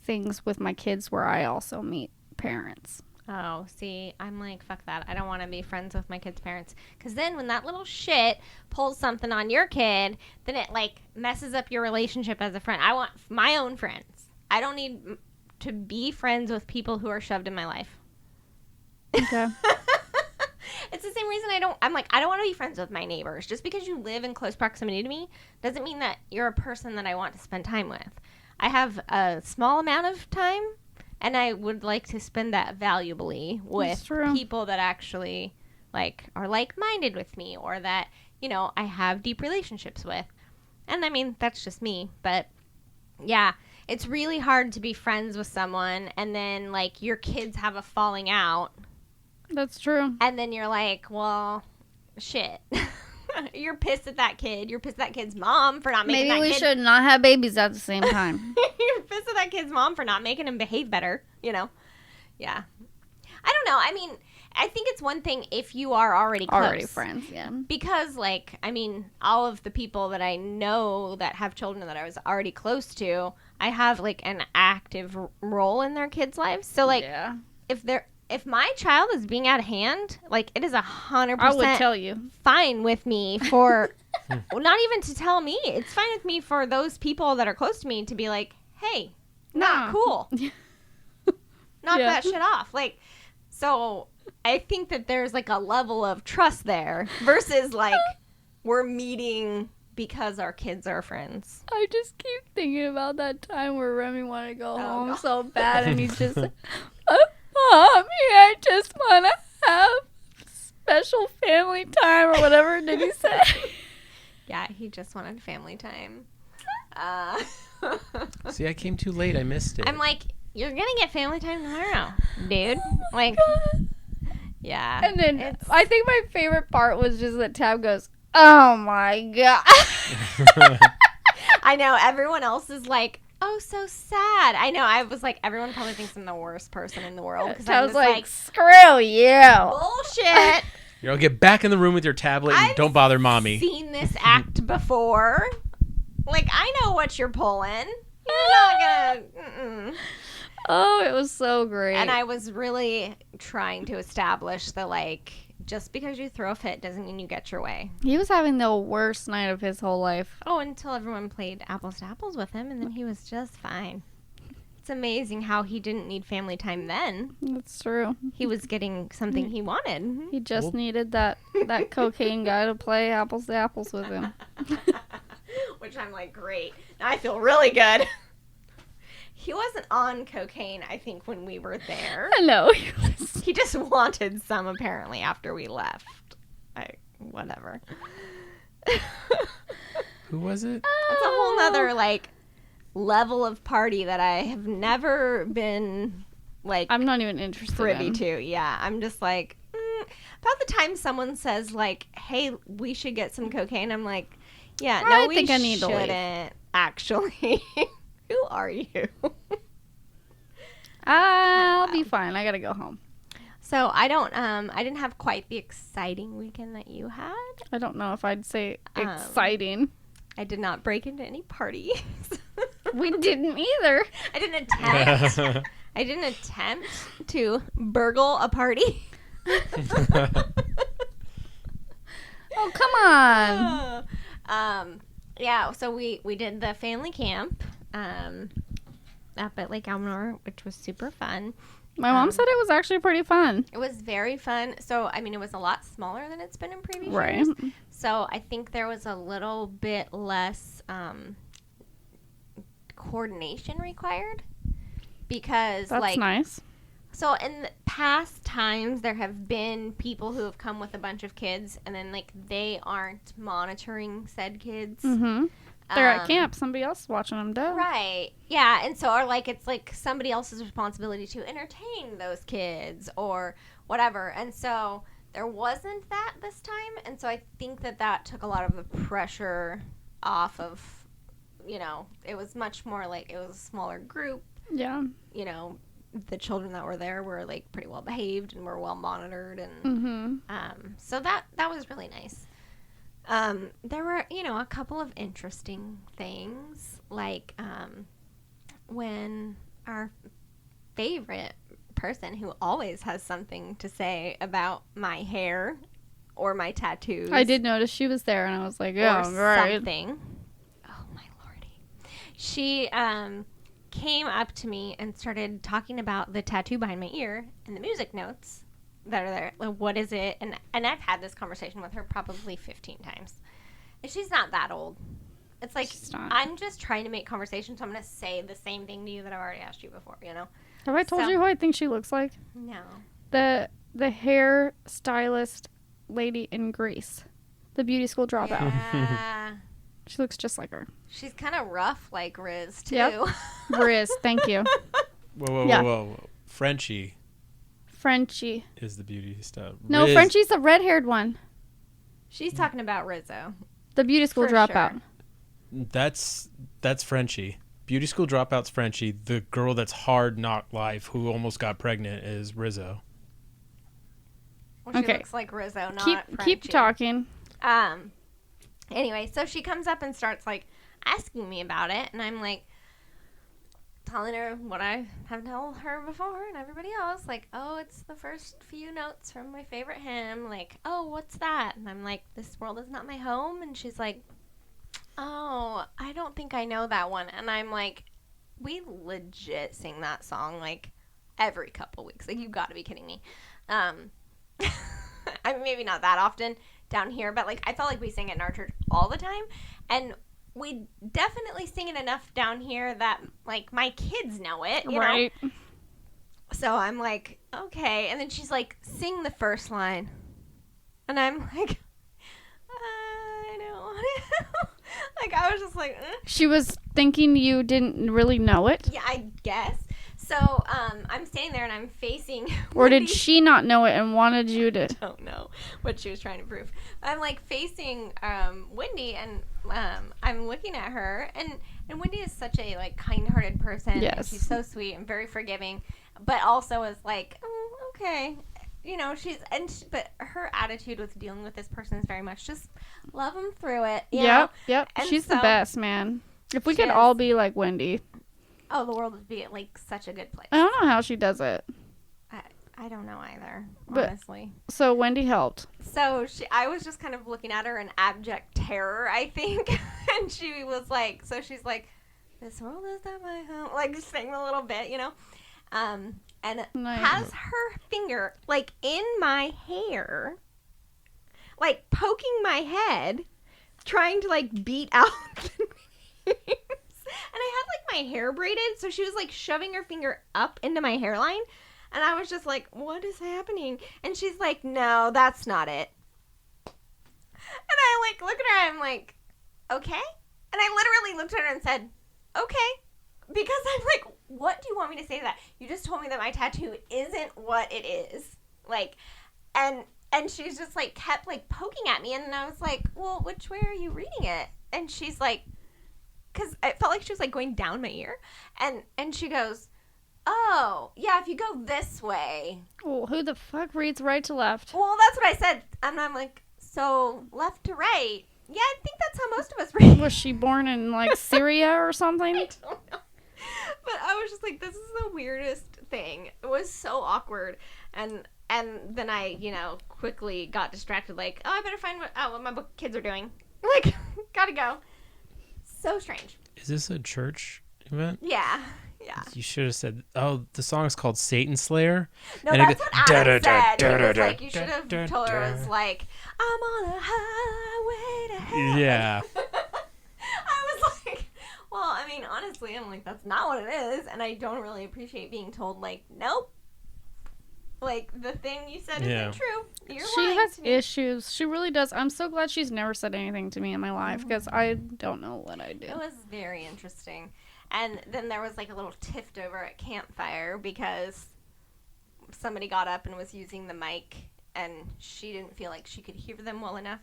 things with my kids where I also meet parents. Oh, see, I'm like, fuck that. I don't want to be friends with my kid's parents. Because then when that little shit pulls something on your kid, then it, like, messes up your relationship as a friend. I want my own friends. I don't need to be friends with people who are shoved in my life. Okay. It's the same reason I don't want to be friends with my neighbors. Just because you live in close proximity to me doesn't mean that you're a person that I want to spend time with. I have a small amount of time, and I would like to spend that valuably with people that actually like are like-minded with me, or that, you know, I have deep relationships with. And I mean, that's just me, but yeah, it's really hard to be friends with someone and then like your kids have a falling out. That's true. And then you're like, well, shit. You're pissed at that kid. You're pissed at that kid's mom for not making Maybe that we kid. should not have babies at the same time. You're pissed at that kid's mom for not making him behave better, you know? Yeah. I don't know. I mean, I think it's one thing if you are already close. Already friends, yeah. Because, like, I mean, all of the people that I know that have children that I was already close to, I have, like, an active role in their kids' lives. So, like, yeah. If my child is being out of hand, like, it is 100% I would tell you. Fine with me for, well, not even to tell me. It's fine with me for those people that are close to me to be like, hey, not cool. Knock that shit off. Like, so I think that there's, like, a level of trust there versus, like, we're meeting because our kids are friends. I just keep thinking about that time where Remy wanted to go home so bad, and he just, Mommy, I just want to have special family time, or whatever did he say? Yeah, he just wanted family time. See, I came too late. I missed it. I'm like, you're going to get family time tomorrow, dude. Like, yeah. And then I think my favorite part was just that Tab goes, oh my God. I know. Everyone else is like, oh, so sad. I know. I was like, everyone probably thinks I'm the worst person in the world. I was like, screw you. Bullshit. You'll get back in the room with your tablet and don't bother mommy. I've seen this act before. Like, I know what you're pulling. You're not gonna. Oh, it was so great. And I was really trying to establish the, like, just because you throw a fit doesn't mean you get your way. He was having the worst night of his whole life. Oh, until everyone played apples to apples with him, and then he was just fine. It's amazing how he didn't need family time then. That's true. He was getting something he wanted. He just needed that cocaine guy to play apples to apples with him. Which I'm like, great. Now I feel really good. He wasn't on cocaine, I think, when we were there. No. He just wanted some, apparently, after we left. Whatever. Who was it? It's a whole nother, like, level of party that I have never been, like... I'm not even interested privy to. Yeah, I'm just like... About the time someone says, like, hey, we should get some cocaine, I'm like, yeah, no, we shouldn't, I need to leave. Actually. Who are you? I'll be fine. I gotta go home. So I didn't have quite the exciting weekend that you had. I don't know if I'd say exciting. I did not break into any parties. We didn't either. I didn't attempt to burgle a party. Oh, come on. Yeah, so we did the family camp up at Lake Almanor, which was super fun. My mom said it was actually pretty fun. It was very fun. So, I mean, it was a lot smaller than it's been in previous years. Right. So, I think there was a little bit less coordination required. Because, that's nice. So, in the past times, there have been people who have come with a bunch of kids, and then, like, they aren't monitoring said kids. Mm-hmm. They're at camp. Somebody else is watching them do. Right. Yeah. And so, or like, it's like somebody else's responsibility to entertain those kids or whatever. And so there wasn't that this time. And so I think that took a lot of the pressure off of, you know, it was much more like it was a smaller group. Yeah. You know, the children that were there were like pretty well behaved and were well monitored. And so that was really nice. There were, you know, a couple of interesting things, like when our favorite person who always has something to say about my hair or my tattoos. I did notice she was there, and I was like, yeah, right. Something. Oh, my lordy. She came up to me and started talking about the tattoo behind my ear and the music notes that are there. Like, what is it? And I've had this conversation with her probably 15 times. And she's not that old. It's like, I'm just trying to make conversation, so I'm going to say the same thing to you that I've already asked you before, you know? Have I told you who I think she looks like? No. The hair stylist lady in Greece. The beauty school dropout. Yeah. She looks just like her. She's kind of rough like Riz, too. Yep. Riz, thank you. Whoa. Frenchie is the beauty stuff. No, Riz, Frenchie's the red-haired one. She's talking about Rizzo. The beauty school For dropout. sure. That's Frenchie. Beauty school dropout's Frenchie. The girl that's hard knock life who almost got pregnant is Rizzo. Well, she Okay. looks like Rizzo, not Keep Frenchie. talking. Anyway, so she comes up and starts, like, asking me about it, and I'm, like, telling her what I have told her before and everybody else, like, oh, it's the first few notes from my favorite hymn, like, oh, what's that? And I'm like, this world is not my home, and she's like, oh, I don't think I know that one, and I'm like, we legit sing that song, like, every couple weeks, like, you gotta be kidding me. I mean, maybe not that often down here, but, like, I felt like we sang it in our church all the time, and we definitely sing it enough down here that, like, my kids know it, you know? So I'm like, okay. And then she's like, sing the first line. And I'm like, I don't want to. Like, I was just like, She was thinking you didn't really know it? Yeah, I guess. So I'm standing there and I'm facing Or Wendy. did she not know it and wanted you to? I don't know what she was trying to prove. I'm like facing Wendy and I'm looking at her and Wendy is such a like kind-hearted person. Yes. And she's so sweet and very forgiving, but also is like, oh, okay. You know, but her attitude with dealing with this person is very much just love them through it. You know? Yep. And She's the so- best, man. If we She could is. all be like Wendy. Oh, the world would be like such a good place. I don't know how she does it. I don't know either, But- honestly. So Wendy helped. So I was just kind of looking at her in abject terror, I think. And she was like, so she's like, this world is not my home. Like, just saying a little bit, you know? And Nice. has her finger, like, in my hair, like, poking my head, trying to, like, beat out the names. And I had, like, my hair braided, so she was, like, shoving her finger up into my hairline. And I was just like, what is happening? And she's like, no, that's not it. And I, like, look at her, and I'm like, okay? And I literally looked at her and said, okay. Because I'm like, what do you want me to say to that? You just told me that my tattoo isn't what it is. Like, and she's just, like, kept, like, poking at me. And then I was like, well, which way are you reading it? And she's like, because it felt like she was, like, going down my ear. And she goes, oh, yeah, if you go this way. Well, who the fuck reads right to left? Well, that's what I said. And I'm like, so left to right. Yeah, I think that's how most of us read. Was she born in like Syria or something? I don't know. But I was just like, this is the weirdest thing. It was so awkward. And then I, you know, quickly got distracted. Like, oh, I better find what my kids are doing. Like, gotta go. So strange. Is this a church event? Yeah. You should have said, oh, the song is called Satan Slayer. No, And that's it what goes, Adam said. He was da-da-da, like, you should have told her it was like, I'm on a highway to hell. Yeah. I was like, well, I mean, honestly, I'm like, that's not what it is. And I don't really appreciate being told, like, nope. Like, the thing you said isn't true. You're She lying has to me. issues. She really does. I'm so glad she's never said anything to me in my life because I don't know what I do. It was very interesting. And then there was, like, a little tiff over at campfire because somebody got up and was using the mic and she didn't feel like she could hear them well enough.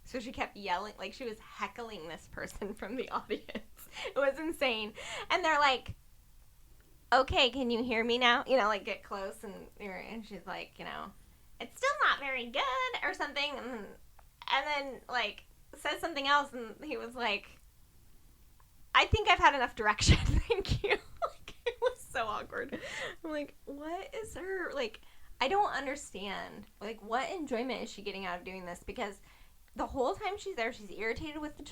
So she kept yelling, like she was heckling this person from the audience. It was insane. And they're like, okay, can you hear me now? You know, like, get close. And she's like, you know, it's still not very good or something. And then, like, says something else. And he was like, I think I've had enough direction. Thank you. Like, it was so awkward. I'm like, what is her, like, I don't understand. Like, what enjoyment is she getting out of doing this? Because the whole time she's there, she's irritated with the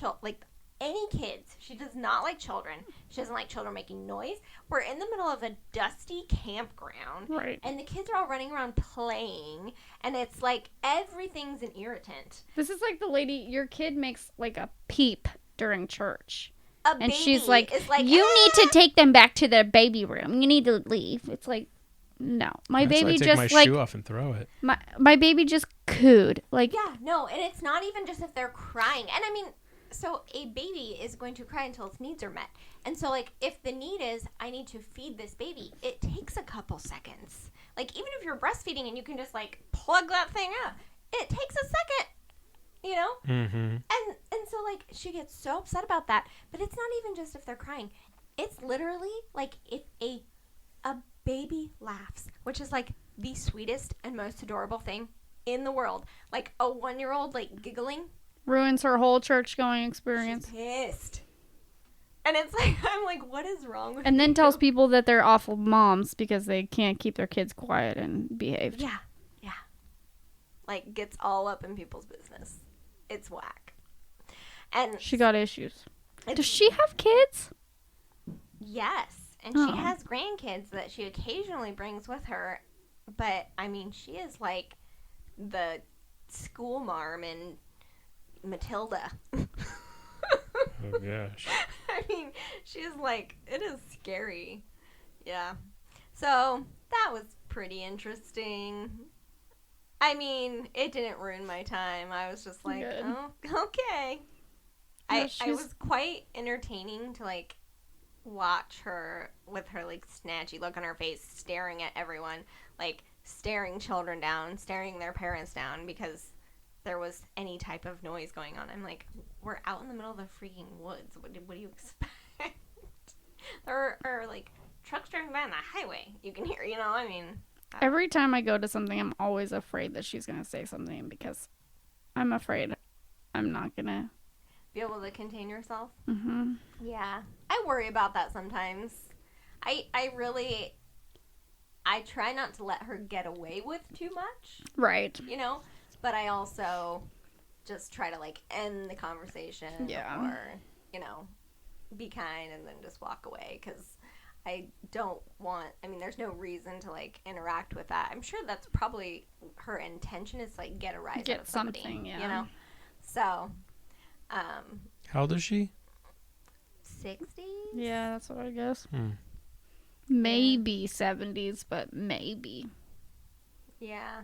any kids. She does not like children. She doesn't like children making noise. We're in the middle of a dusty campground. Right. And the kids are all running around playing. And it's like everything's an irritant. This is like the lady, your kid makes like a peep during church. A baby she's like, is like, you need to take them back to their baby room. You need to leave. It's like, no. My That's why I baby take just my like, shoe off and throw it. my baby just cooed. Like, yeah, no. And it's not even just if they're crying. And I mean, so a baby is going to cry until its needs are met. And so, like, if the need is, I need to feed this baby, it takes a couple seconds. Like, even if you're breastfeeding and you can just, like, plug that thing up, it takes a second, you know? Mm-hmm. And so, like, she gets so upset about that. But it's not even just if they're crying. It's literally, like, if a baby laughs, which is, like, the sweetest and most adorable thing in the world. Like, a 1-year-old, like, giggling. ruins her whole church going experience. She's pissed. And it's like, I'm like, what is wrong with And then you? tells people that they're awful moms because they can't keep their kids quiet and behaved. Yeah. Like, gets all up in people's business. It's whack. And She got issues. it's- Does she have kids? Yes. And Oh. she has grandkids that she occasionally brings with her. But, I mean, she is like the school marm in Matilda. Oh, gosh. I mean, she's like, it is scary. Yeah. So, that was pretty interesting. I mean, it didn't ruin my time. I was just like, Good. oh, okay. Yeah, I was quite entertaining to, like, watch her with her, like, snatchy look on her face, staring at everyone, like, staring children down, staring their parents down because there was any type of noise going on. I'm like, we're out in the middle of the freaking woods. What do you expect? There are, like, trucks driving by on the highway. You can hear, you know, I mean. Every time I go to something, I'm always afraid that she's going to say something because I'm afraid I'm not going to. Be able to contain yourself. Mm-hmm. Yeah. I worry about that sometimes. I try not to let her get away with too much, Right. you know, but I also just try to, like, end the conversation. Yeah. Or, you know, be kind and then just walk away because I don't want, I mean, there's no reason to, like, interact with that. I'm sure that's probably her intention is, like, get a rise out Get of somebody, something, yeah. you know? So, How old is she? 60s? Yeah, that's what I guess. Hmm. Maybe 70s, but maybe. Yeah.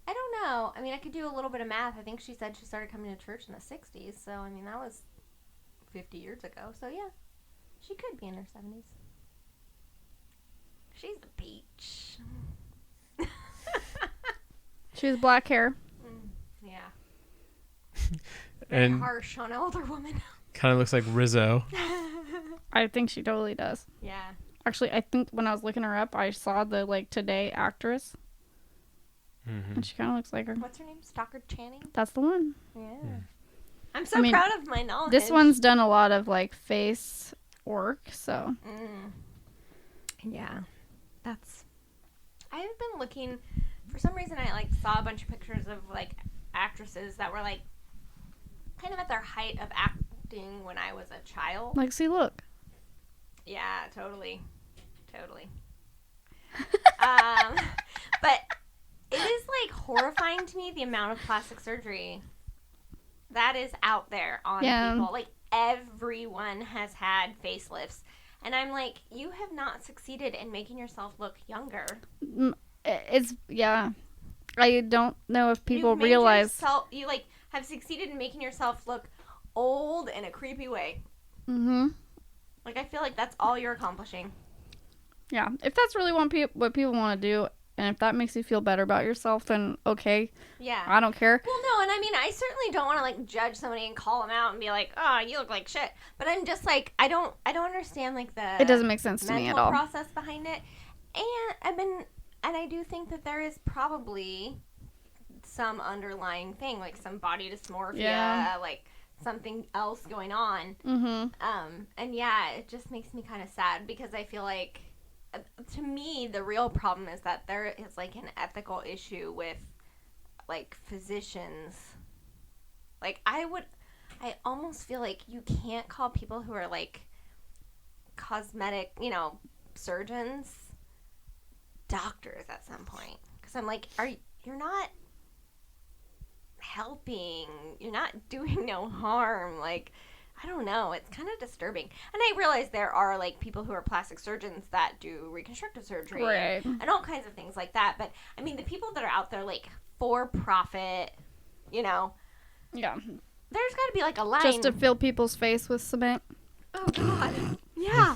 I don't know. I mean, I could do a little bit of math. I think she said she started coming to church in the 60s. So, I mean, that was 50 years ago. So, yeah. She could be in her 70s. She's a peach. She has black hair. Yeah. Very And harsh on an older woman. kind of looks like Rizzo. I think she totally does. Yeah. Actually, I think when I was looking her up, I saw the, like, Today actress. Mm-hmm. And she kind of looks like her. What's her name? Stockard Channing? That's the one. Yeah. Yeah. I'm so I mean, proud of my knowledge. This one's done a lot of, like, face work, so. Yeah. That's. I've been looking. For some reason, I, like, saw a bunch of pictures of, like, actresses that were, like, kind of at their height of acting when I was a child. Like, see, look. Yeah, totally. But it is, like, horrifying to me the amount of plastic surgery that is out there on people. Like, everyone has had facelifts. And I'm like, you have not succeeded in making yourself look younger. It's, yeah. I don't know if people You've made realize. you, like, have succeeded in making yourself look old in a creepy way. Mm-hmm. Like, I feel like that's all you're accomplishing. Yeah. If that's really what people want to do, and if that makes you feel better about yourself, then okay. Yeah. I don't care. Well, no, and I mean, I certainly don't want to, like, judge somebody and call them out and be like, oh, you look like shit. But I'm just like, I don't understand, like, the It doesn't make sense to me at all. process behind it. And I do think that there is probably some underlying thing, like some body dysmorphia, like something else going on. Mm-hmm. And yeah, it just makes me kind of sad because I feel like, to me, the real problem is that there is, like, an ethical issue with, like, physicians. Like, I I almost feel like you can't call people who are like cosmetic, surgeons doctors at some point. Because I'm like, you're not helping. You're not doing no harm. Like, I don't know. It's kind of disturbing. And I realize there are like people who are plastic surgeons that do reconstructive surgery Right. and all kinds of things like that. But I mean, the people that are out there like for profit, Yeah. there's got to be like a line. Just to fill people's face with cement. Oh, God. Yeah.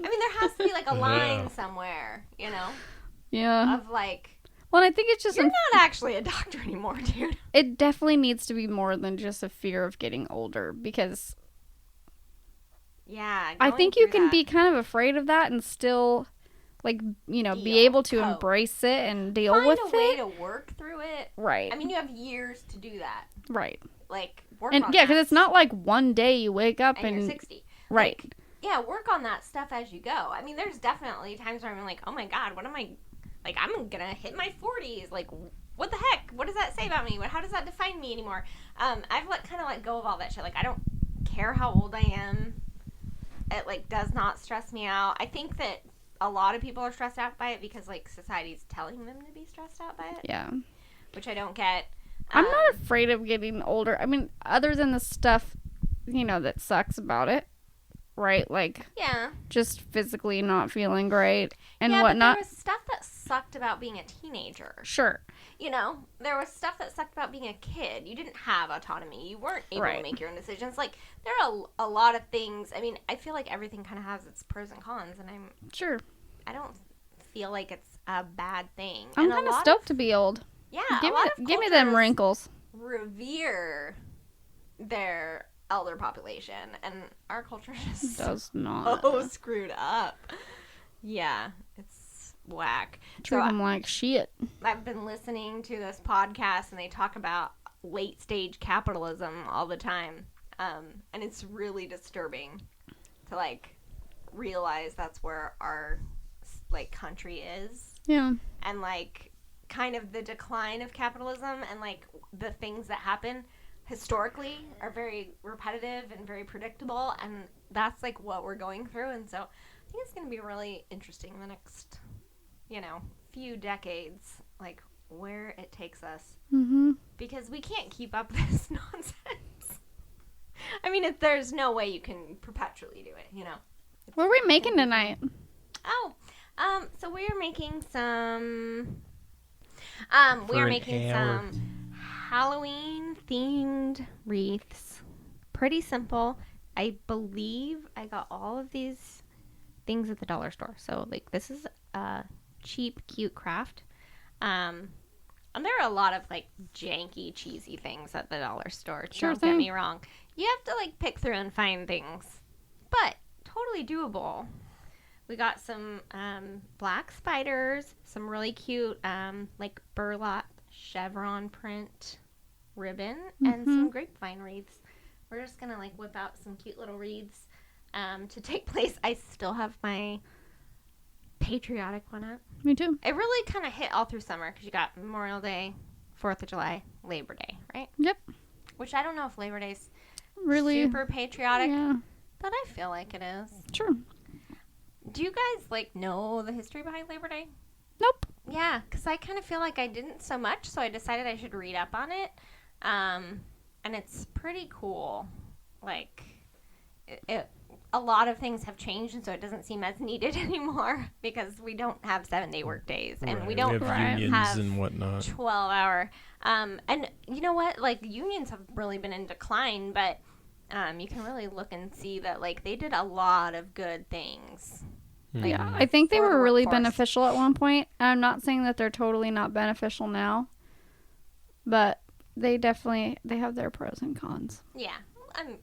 I mean, there has to be like a line somewhere, Yeah. of like, Well, I think it's just you're not actually a doctor anymore, dude. it definitely needs to be more than just a fear of getting older, because Yeah. I going think you through can that. be kind of afraid of that and still, like, be Deal, able to cope. embrace it and deal Find with a way it. to work through it. Right. I mean, you have years to do that. Right. Like, work And on yeah, that. because it's not like one day you wake up And and you're 60. right. Like, yeah, work on that stuff as you go. I mean, there's definitely times where I'm like, oh my God, what am I, like, I'm going to hit my 40s. Like, what the heck? What does that say about me? How does that define me anymore? I've kind of let go of all that shit. Like, I don't care how old I am. It, like, does not stress me out. I think that a lot of people are stressed out by it because, like, society's telling them to be stressed out by it, Yeah. which I don't get. I'm not afraid of getting older. I mean, other than the stuff, that sucks about it, right? Like, Yeah. just physically not feeling great and yeah, whatnot. but there was stuff that sucked about being a teenager. Sure. There was stuff that sucked about being a kid. You didn't have autonomy. You weren't able Right. to make your own decisions. Like, there are a lot of things. I mean, I feel like everything kind of has its pros and cons, and Sure. I don't feel like it's a bad thing. I'm And a kind of lot stoked to be old. Yeah, Give a lot of me them cultures wrinkles. revere their elder population, and our culture just Does not. so screwed up. Yeah, it's whack. Treat So them like shit. I've been listening to this podcast, and they talk about late stage capitalism all the time, and it's really disturbing to like realize that's where our like country is, Yeah. and like kind of the decline of capitalism, and like the things that happen historically are very repetitive and very predictable, and that's like what we're going through. And so I think it's going to be really interesting in the next few decades, like where it takes us, Mm-hmm. because we can't keep up this nonsense. I mean, there's no way you can perpetually do it, What are we making tonight? Oh, so we are making some. We For are an making hour. some Halloween themed wreaths. Pretty simple. I believe I got all of these things at the dollar store. So like this is a cheap, cute craft. And there are a lot of like janky, cheesy things at the dollar store. Sure Don't thing. get me wrong. You have to like pick through and find things, but totally doable. We got some black spiders, some really cute like burlap chevron print ribbon, and some grapevine wreaths. We're just gonna like whip out some cute little wreaths to take place. I still have my patriotic one up. Me too. It really kind of hit all through summer because you got Memorial Day, 4th of July, Labor Day, right? Yep. Which I don't know if Labor Day's Really. super patriotic, Yeah. but I feel like it is. Sure. Do you guys like know the history behind Labor Day? Nope. Yeah, because I kind of feel like I didn't so much, so I decided I should read up on it. And it's pretty cool. Like, a lot of things have changed, and so it doesn't seem as needed anymore because we don't have 7-day work days, and we don't have Right. unions have and whatnot. 12-hour. And you know what? Like, unions have really been in decline, but you can really look and see that, like, they did a lot of good things. Like, Yeah. I think they for the were really workforce. beneficial at one point. And I'm not saying that they're totally not beneficial now, but they have their pros and cons. Yeah,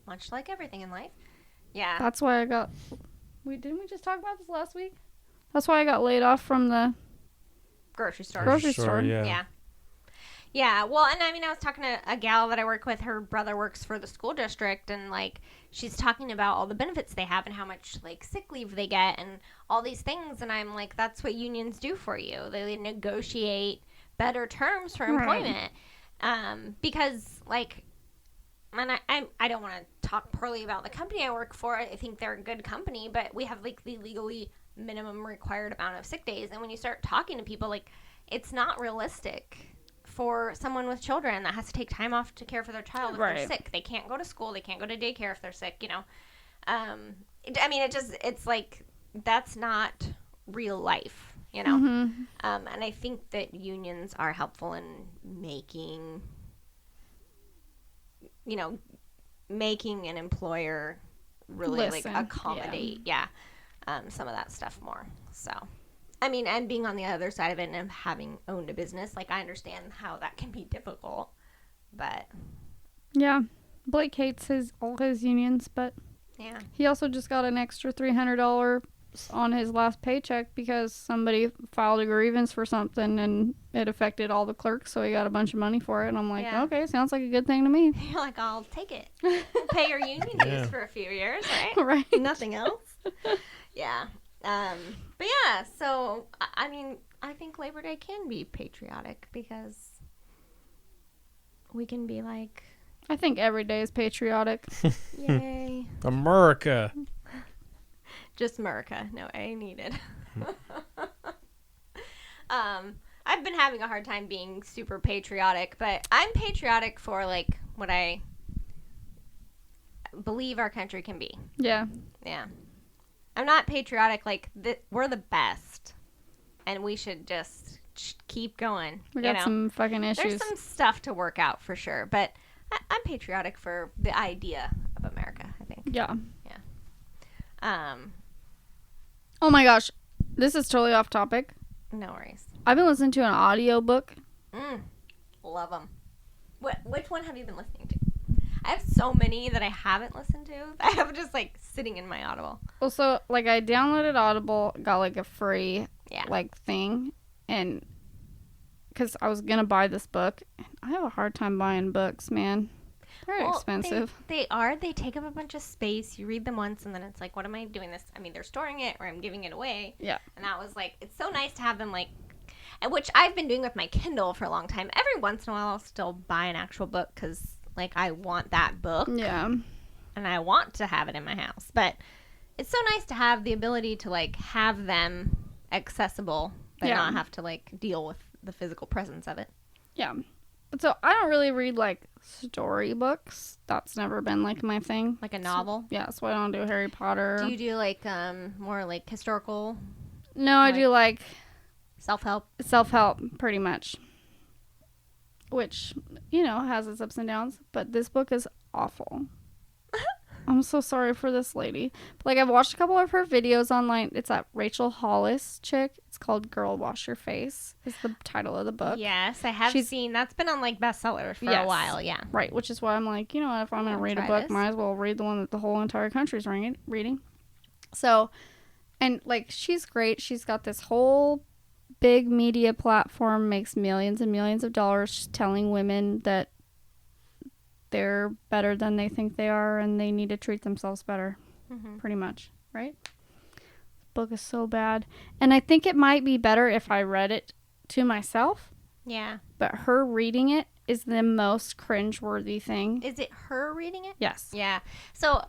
much like everything in life. Yeah. That's why I got. Didn't we just talk about this last week? That's why I got laid off from the Grocery store. grocery store. Yeah. Yeah, well, and I mean, I was talking to a gal that I work with. Her brother works for the school district, and, like, she's talking about all the benefits they have and how much, like, sick leave they get and all these things. And I'm like, that's what unions do for you. They negotiate better terms for Right. employment. Because, like, and I don't want to talk poorly about the company I work for. I think they're a good company, but we have like the legally minimum required amount of sick days. And when you start talking to people, like, it's not realistic for someone with children that has to take time off to care for their child if they're sick. They can't go to school. They can't go to daycare if they're sick, you know. It's like, that's not real life, you know. Mm-hmm. And I think that unions are helpful in making an employer really Listen, like accommodate some of that stuff more. So I mean, and being on the other side of it and having owned a business, like, I understand how that can be difficult, but Yeah, Blake hates all his unions, but yeah, he also just got an extra $300 on his last paycheck because somebody filed a grievance for something and it affected all the clerks, so he got a bunch of money for it. And I'm like, okay, sounds like a good thing to me. you're like, I'll take it. We'll pay your union dues for a few years, right? Right. Nothing else. Yeah. But yeah, so I mean, I think Labor Day can be patriotic because we can be like, I think every day is patriotic. yay. America. Just America. No, I need it. I've been having a hard time being super patriotic, but I'm patriotic for like what I believe our country can be. Yeah. Yeah. I'm not patriotic like we're the best and we should just keep going. We got some fucking issues. There's some stuff to work out for sure, but I'm patriotic for the idea of America, I think. Yeah. Yeah. Oh my gosh. This is totally off topic. No worries. I've been listening to an audiobook. Love them. Which one have you been listening to? I have so many that I haven't listened to. I have just like sitting in my Audible. Well, so like I downloaded Audible, got like a free like thing, and because I was gonna buy this book, and I have a hard time buying books, man. They're expensive. They are. They take up a bunch of space. You read them once, and then it's like, what am I doing this? I mean, they're storing it, or I'm giving it away. Yeah. And that was like, it's so nice to have them like, which I've been doing with my Kindle for a long time. Every once in a while, I'll still buy an actual book because like I want that book. Yeah. And I want to have it in my house. But it's so nice to have the ability to like have them accessible, but not have to like deal with the physical presence of it. Yeah. But so I don't really read like storybooks. That's never been like my thing. Like a novel? So, yeah, so I don't do Harry Potter. Do you do like more like historical? No, I do like self-help? Self-help, pretty much. Which, you know, has its ups and downs. But this book is awful. I'm so sorry for this lady. But, like, I've watched a couple of her videos online. It's that Rachel Hollis chick. It's called Girl Wash Your Face is the title of the book. Yes, I have seen. That's been on, like, bestseller for a while, yeah. Right, which is why I'm like, you know what, if I'm going to read a book, might as well read the one that the whole entire country's reading. So, and, like, she's great. She's got this whole big media platform, makes millions and millions of dollars telling women that they're better than they think they are and they need to treat themselves better. Pretty much, right? The book is so bad. And I think it might be better if I read it to myself. Yeah. But her reading it is the most cringeworthy thing. Is it her reading it? Yes. Yeah. So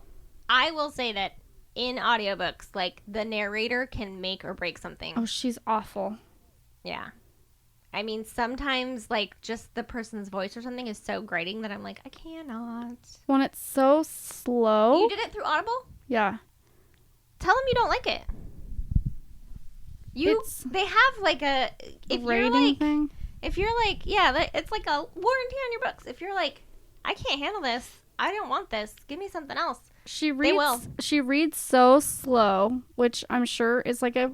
I will say that in audiobooks, like, the narrator can make or break something. Oh, she's awful. Yeah. I mean, sometimes, like, just the person's voice or something is so grating that I'm like, I cannot. When it's so slow. You did it through Audible? Yeah. Tell them you don't like it. They have, like, a... If you're, like... thing? If you're, like... Yeah, it's like a warranty on your books. If you're, like, I can't handle this. I don't want this. Give me something else. She reads so slow, which I'm sure is, like, a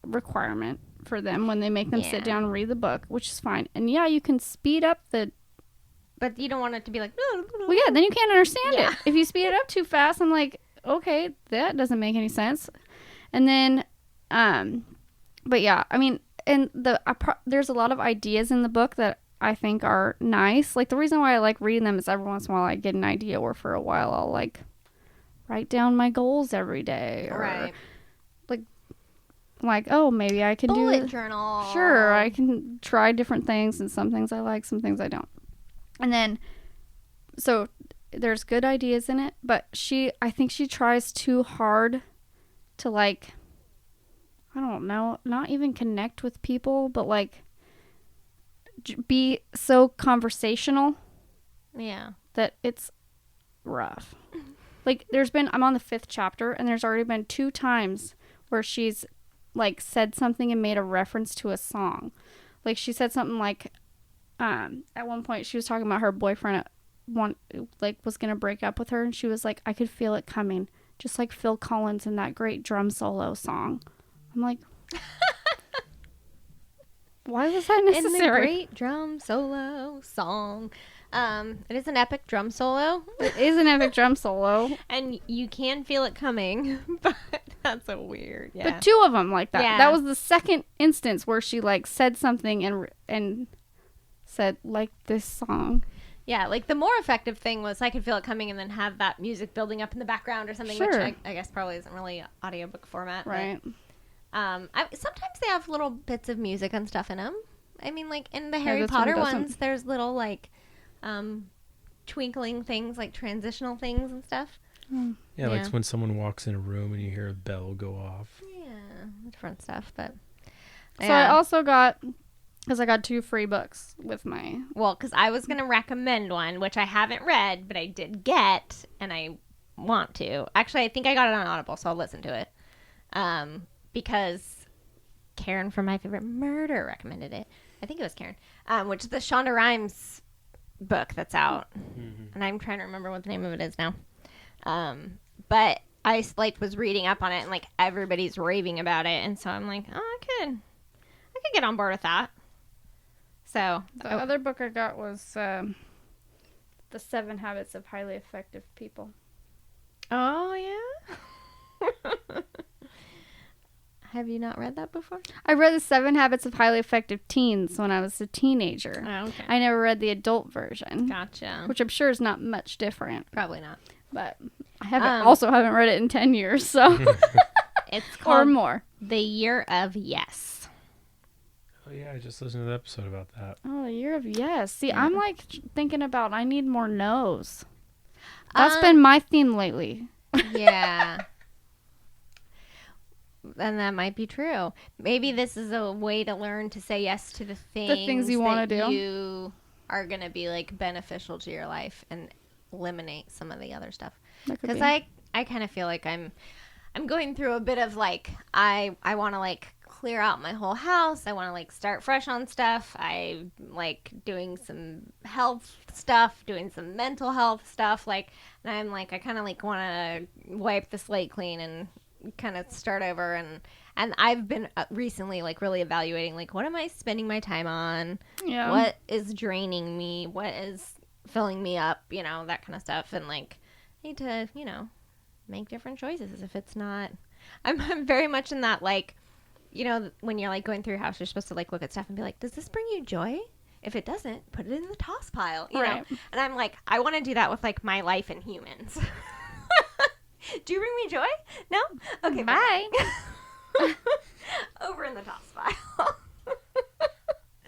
requirement for them when they make them sit down and read the book, which is fine. And yeah, you can speed up but you don't want it to be like, well, yeah, then you can't understand it. If you speed it up too fast, I'm like, okay, that doesn't make any sense. And then but yeah, I mean, and there's a lot of ideas in the book that I think are nice. Like, the reason why I like reading them is every once in a while I get an idea, or for a while I'll like write down my goals every day, or like, oh, maybe I could bullet journal. Sure, I can try different things, and some things I like, some things I don't. And then, so there's good ideas in it, but I think she tries too hard to like, I don't know, not even connect with people, but like be so conversational. Yeah. That it's rough. Like I'm on the 5th chapter, and there's already been 2 times where she's like said something and made a reference to a song. Like she said something like, at one point she was talking about her boyfriend was gonna break up with her, and she was like, I could feel it coming, just like Phil Collins in that great drum solo song. I'm like, why was that necessary? In the great drum solo song. It is an epic drum solo. It is an epic drum solo. And you can feel it coming, but that's so weird. Yeah. But 2 of them like that. Yeah. That was the second instance where she like said something and said like this song. Yeah, like the more effective thing was I could feel it coming and then have that music building up in the background or something, Sure. which I guess probably isn't really audiobook format. Right. But, sometimes they have little bits of music and stuff in them. I mean, like in the Harry this one Potter doesn't. ones, there's little like twinkling things, like transitional things and stuff. Yeah, like when someone walks in a room and you hear a bell go off. Yeah, different stuff, but So I also got, because I got 2 free books with my... Well, because I was going to recommend one, which I haven't read, but I did get, and I want to. Actually, I think I got it on Audible, so I'll listen to it. Because Karen from My Favorite Murder recommended it. I think it was Karen. Which is the Shonda Rhimes book that's out. Mm-hmm. And I'm trying to remember what the name of it is now. But I was reading up on it, and like everybody's raving about it, and so I'm like, oh, I could get on board with that. So The other book I got was The 7 Habits of Highly Effective People. Oh yeah. Have you not read that before? I read The 7 Habits of Highly Effective Teens when I was a teenager. Oh, okay. I never read the adult version. Gotcha. Which I'm sure is not much different. Probably not. But I also haven't read it in 10 years, so. It's called or more. The Year of Yes. Oh yeah, I just listened to the episode about that. Oh, The Year of Yes. See, I'm like thinking about I need more no's. That's been my theme lately. Yeah. And that might be true. Maybe this is a way to learn to say yes to the things you want to do. You are going to be like beneficial to your life and eliminate some of the other stuff. Because I kind of feel like I'm going through a bit of like I want to like clear out my whole house. I want to like start fresh on stuff. I like doing some health stuff, doing some mental health stuff. Like, and I'm like I kind of like want to wipe the slate clean and kind of start over. And I've been recently like really evaluating like what am I spending my time on? Yeah. What is draining me? What is filling me up? You know, that kind of stuff. And like I need to, you know, make different choices. If it's not, I'm very much in that like, you know, when you're like going through your house, you're supposed to like look at stuff and be like, does this bring you joy? If it doesn't, put it in the toss pile, you know? And I'm like, I want to do that with like my life and humans. Do you bring me joy? No? Okay, bye. Over in the toss pile.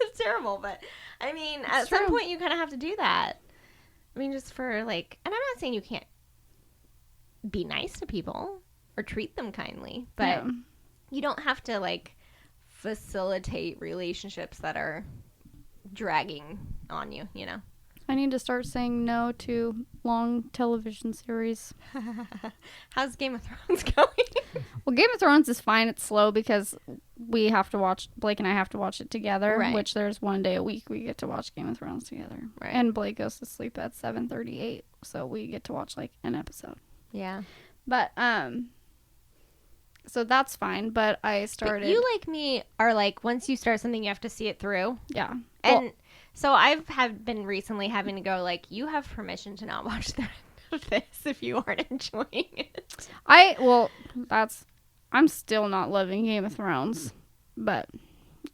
It's terrible, but I mean, at some point you kind of have to do that. I mean, just for like, and I'm not saying you can't be nice to people or treat them kindly, but you don't have to like facilitate relationships that are dragging on you, you know? I need to start saying no to long television series. How's Game of Thrones going? Well, Game of Thrones is fine. It's slow because we have to watch, Blake and I have to watch it together, Right. which there's one day a week we get to watch Game of Thrones together. Right. And Blake goes to sleep at 7:38, so we get to watch like an episode. Yeah. But, so that's fine, but I started... But you, like me, are like, once you start something, you have to see it through. Yeah. And so I've been recently having to go, like, you have permission to not watch the end of this if you aren't enjoying it. I'm still not loving Game of Thrones, but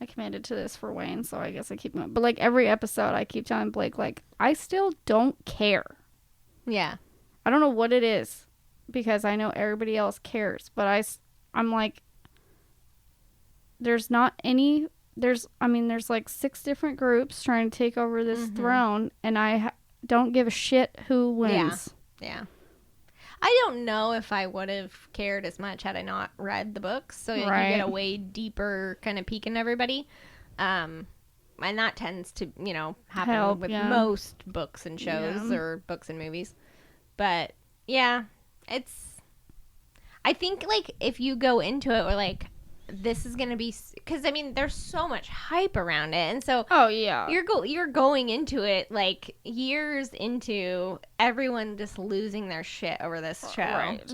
I committed to this for Wayne, so I guess I keep it. But, like, every episode, I keep telling Blake, like, I still don't care. Yeah. I don't know what it is, because I know everybody else cares, but I'm like, there's not any... There's like 6 different groups trying to take over this throne, and I don't give a shit who wins. Yeah. I don't know if I would have cared as much had I not read the books. So you get a way deeper kind of peek in everybody. And that tends to, happen with most books and shows or books and movies. But yeah, I think like if you go into it or like, this is going to be, because I mean, there's so much hype around it. And so you're going into it like years into everyone just losing their shit over this show. Right.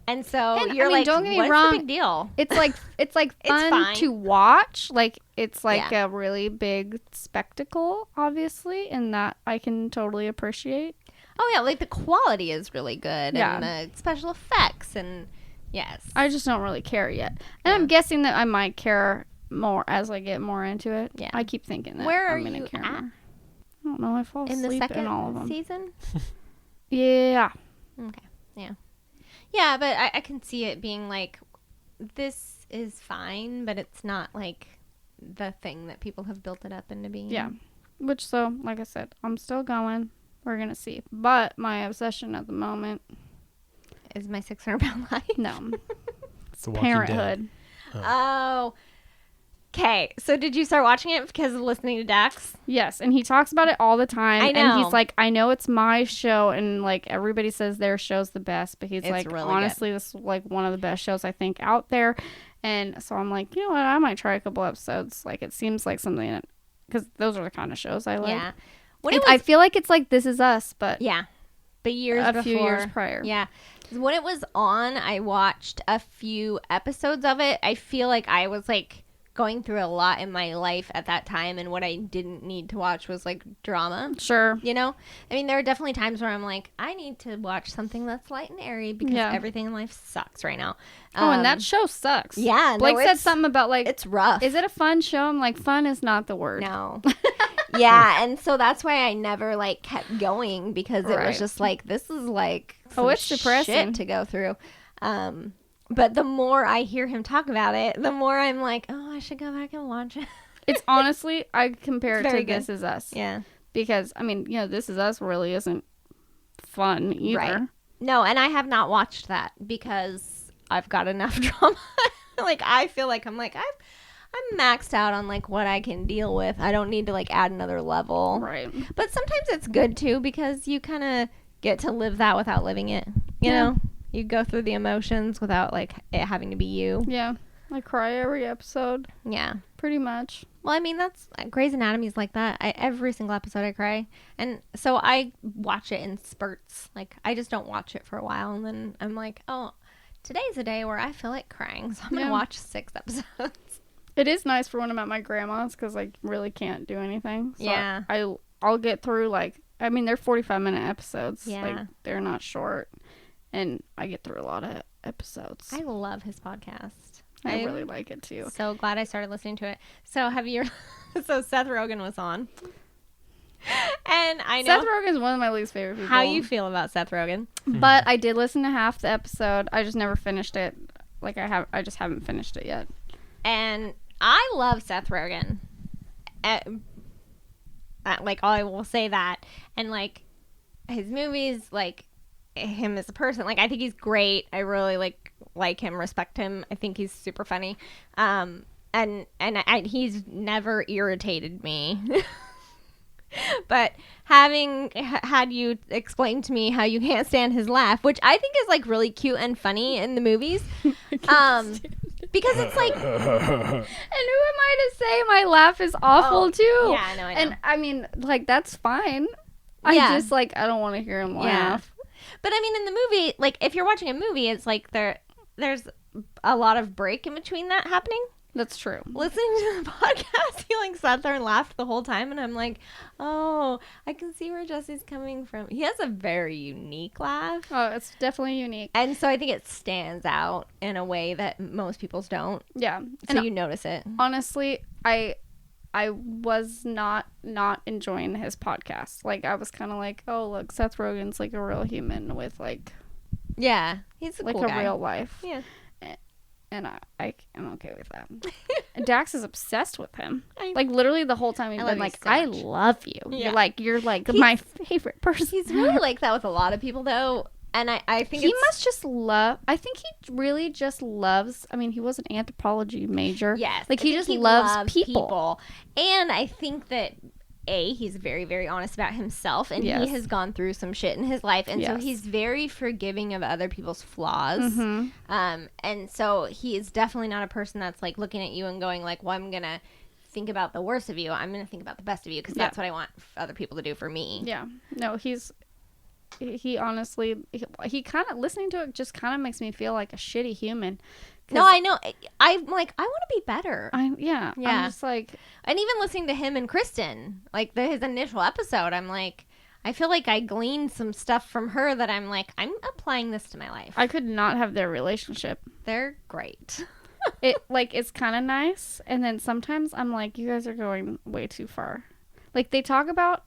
And so you're like, don't get me wrong, the big deal? It's like fun to watch. Like it's like a really big spectacle, obviously, and that I can totally appreciate. Oh yeah, like the quality is really good and the special effects and yes. I just don't really care yet. And I'm guessing that I might care more as I get more into it. Yeah. I keep thinking that I'm going to care more. I don't know. I fall asleep in all of them. Season? Yeah. Okay. Yeah. Yeah, but I can see it being like, this is fine, but it's not like the thing that people have built it up into being. Yeah. Which, so, like I said, I'm still going. We're going to see. But my obsession at the moment is my 600-pound life. No. It's The Walking Parenthood. Dead. Oh. Okay. So did you start watching it because of listening to Dax? Yes. And he talks about it all the time. I know. And he's like, I know it's my show. And like everybody says their show's the best. But he's it's like, really honestly, this is like one of the best shows I think out there. And so I'm like, you know what? I might try a couple episodes. Like it seems like something that, because those are the kind of shows I like. Yeah. I feel like it's like This Is Us, but. Yeah. But a few years prior. Yeah. When it was on, I watched a few episodes of it. I feel like I was like going through a lot in my life at that time, and what I didn't need to watch was like drama. Sure. You know? I mean, there are definitely times where I'm like, I need to watch something that's light and airy because everything in life sucks right now. And that show sucks. Yeah. Blake said something about like, it's rough. Is it a fun show? I'm like, fun is not the word. No. Yeah, and so that's why I never like kept going, because it was just like, this is like it's depressing shit to go through. But the more I hear him talk about it, the more I'm like, oh, I should go back and watch it. It's honestly, I compare it to good. This Is Us. Yeah. Because, I mean, This Is Us really isn't fun either. Right. No, and I have not watched that because I've got enough drama. Like, I feel like I'm maxed out on like what I can deal with. I don't need to like add another level. Right. But sometimes it's good too, because you kind of get to live that without living it. You know? You go through the emotions without like it having to be you. Yeah. I cry every episode. Yeah. Pretty much. Well, I mean, that's Grey's Anatomy's like that. Every single episode I cry. And so I watch it in spurts. Like, I just don't watch it for a while, and then I'm like, oh, today's a day where I feel like crying, so I'm going to watch 6 episodes. It is nice for when I'm at my grandma's, because I really can't do anything. So yeah. I'll get through, like, I mean, they're 45-minute episodes. Yeah. Like, they're not short. And I get through a lot of episodes. I love his podcast. I really like it too. So glad I started listening to it. So so Seth Rogen was on. And I know Seth Rogen is one of my least favorite people. How you feel about Seth Rogen? But I did listen to half the episode. I just never finished it. Like I just haven't finished it yet. And I love Seth Rogen. Like, I will say that. And like his movies, like him as a person, like I think he's great. I really like him, respect him. I think he's super funny. And he's never irritated me. But having had you explain to me how you can't stand his laugh, which I think is like really cute and funny in the movies, because it's like, and who am I to say my laugh is awful too? Yeah, I know. And I mean, like, that's fine. I just like, I don't want to hear him laugh. But I mean, in the movie, like, if you're watching a movie, it's like there's a lot of break in between that happening. That's true. Listening to the podcast, he like sat there and laughed the whole time, and I'm like, oh, I can see where Jesse's coming from. He has a very unique laugh. Oh, it's definitely unique. And so I think it stands out in a way that most people's don't. Yeah. So and you notice it. Honestly, I was not enjoying his podcast. Like, I was kind of like, oh, look, Seth Rogen's like a real human with like, yeah, he's a like cool guy. Real life. Yeah. And I am okay with that. And Dax is obsessed with him. I- Like, literally the whole time he's I been love you like, so I much. love you. Yeah. You're like my favorite person. He's really like that with a lot of people, though. And I think He must just love, I think he really just loves, I mean, he was an anthropology major. Yes. Like, I he think just loves people. And I think that, he's very, very honest about himself. And Yes. he has gone through some shit in his life. And so Yes. he's very forgiving of other people's flaws. Mm-hmm. And so he is definitely not a person that's, like, looking at you and going, like, well, I'm going to think about the worst of you. I'm going to think about the best of you because that's what I want other people to do for me. Yeah. No, he honestly, he kind of, listening to it just kind of makes me feel like a shitty human. No, I know. I'm like, I want to be better. Yeah. Yeah. I'm just like, And even listening to him and Kristen, like his initial episode, I'm like, I feel like I gleaned some stuff from her that I'm like, I'm applying this to my life. I could not have their relationship. They're great. It's kind of nice. And then sometimes I'm like, you guys are going way too far. Like, they talk about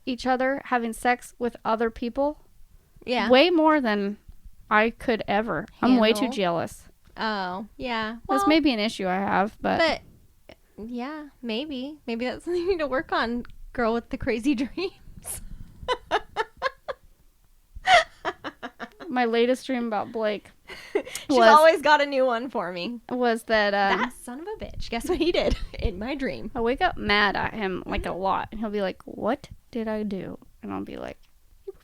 each other having sex with other people. Yeah. Way more than I could ever. I'm way too Handle. jealous. Oh, yeah. That's maybe an issue I have, But yeah, maybe that's something you need to work on, girl with the crazy dreams. my latest dream about Blake She's always got a new one for me. was that That son of a bitch. Guess what he did in my dream? I wake up mad at him like a lot, and he'll be like, "What did I do?" And I'll be like, "You were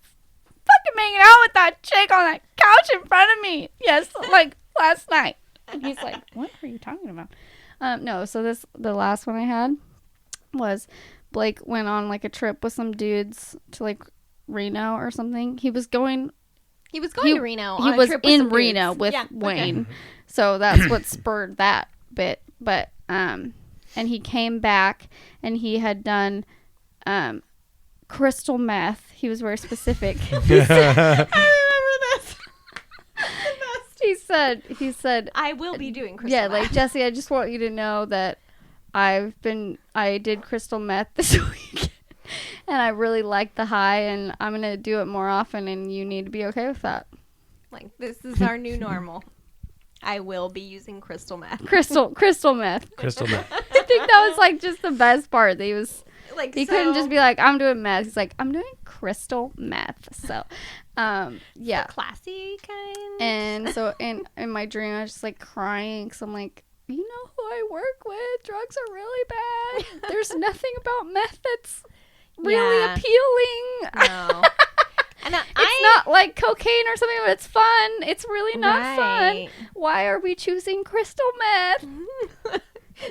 fucking hanging out with that chick on that couch in front of me." Yes, like last night. And he's like, "What are you talking about?" No. So the last one I had was Blake went on like a trip with some dudes to like Reno or something. He was going to Reno. He on a was trip with in some Reno dudes. with Yeah, Wayne. okay. So that's what spurred that bit. But and he came back and he had done crystal meth. He was very specific. I remember this. he said I will be doing crystal yeah, meth. like, Jessye, I just want you to know that I did crystal meth this week. And I really like the high, and I'm gonna do it more often, and you need to be okay with that. Like, this is our new normal. I will be using crystal meth. Crystal meth. Crystal meth. I think that was like just the best part. That Like, he couldn't just be like, I'm doing meth. He's like, I'm doing crystal meth. So, yeah. classy kind. And so in my dream, I was just like crying because I'm like, you know who I work with? Drugs are really bad. There's nothing about meth that's really Yeah. appealing. No. And It's not like cocaine or something, but it's fun. It's really not Right. fun. Why are we choosing crystal meth?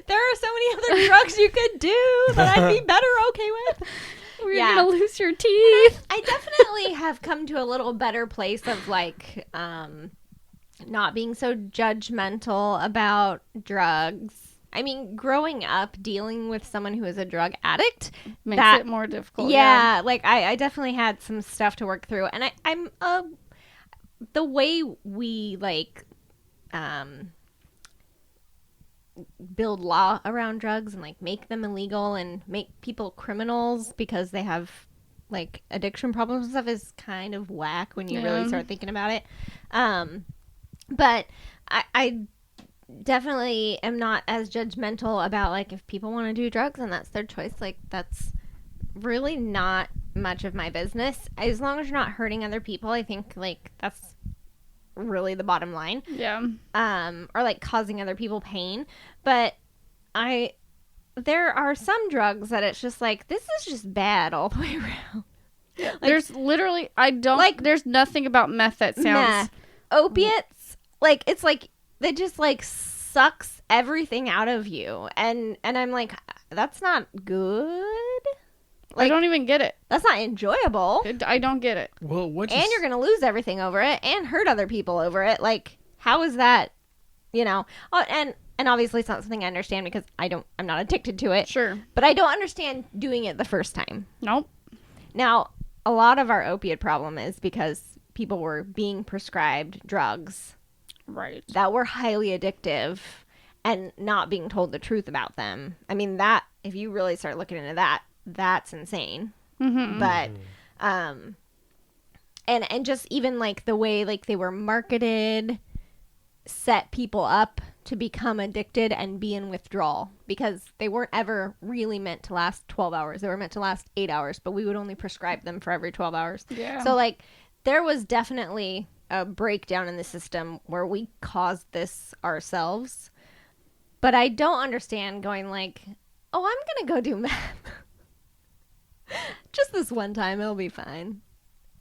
there are so many other drugs you could do that I'd be better okay with. We're Yeah. gonna lose your teeth. I definitely have come to a little better place of like not being so judgmental about drugs. I mean, growing up dealing with someone who is a drug addict Makes it more difficult. yeah, like I definitely had some stuff to work through, and I'm the way we like build law around drugs and like make them illegal and make people criminals because they have like addiction problems and stuff is kind of whack when you really start thinking about it. But I definitely am not as judgmental about like if people want to do drugs and that's their choice, like that's really not much of my business as long as you're not hurting other people. I think like that's really the bottom line. Yeah. Or like causing other people pain. But there are some drugs that it's just like this is just bad all the way around. Like, there's literally there's nothing about meth that sounds meth, opiates, like it's like they just like sucks everything out of you, and I'm like that's not good. Like, I don't even get it. That's not enjoyable. I don't get it. Well, And you're gonna lose everything over it and hurt other people over it. Like, how is that? You know, and obviously it's not something I understand because I'm not addicted to it. Sure. But I don't understand doing it the first time. Nope. Now, a lot of our opiate problem is because people were being prescribed drugs Right. that were highly addictive and not being told the truth about them. I mean, that, if you really start looking into that, that's insane. Mm-hmm. But, and just even like the way like they were marketed set people up to become addicted and be in withdrawal, because they weren't ever really meant to last 12 hours. They were meant to last 8 hours, but we would only prescribe them for every 12 hours. Yeah. So like there was definitely a breakdown in the system where we caused this ourselves. But I don't understand going like, oh, I'm going to go do meth. Just this one time, it'll be fine.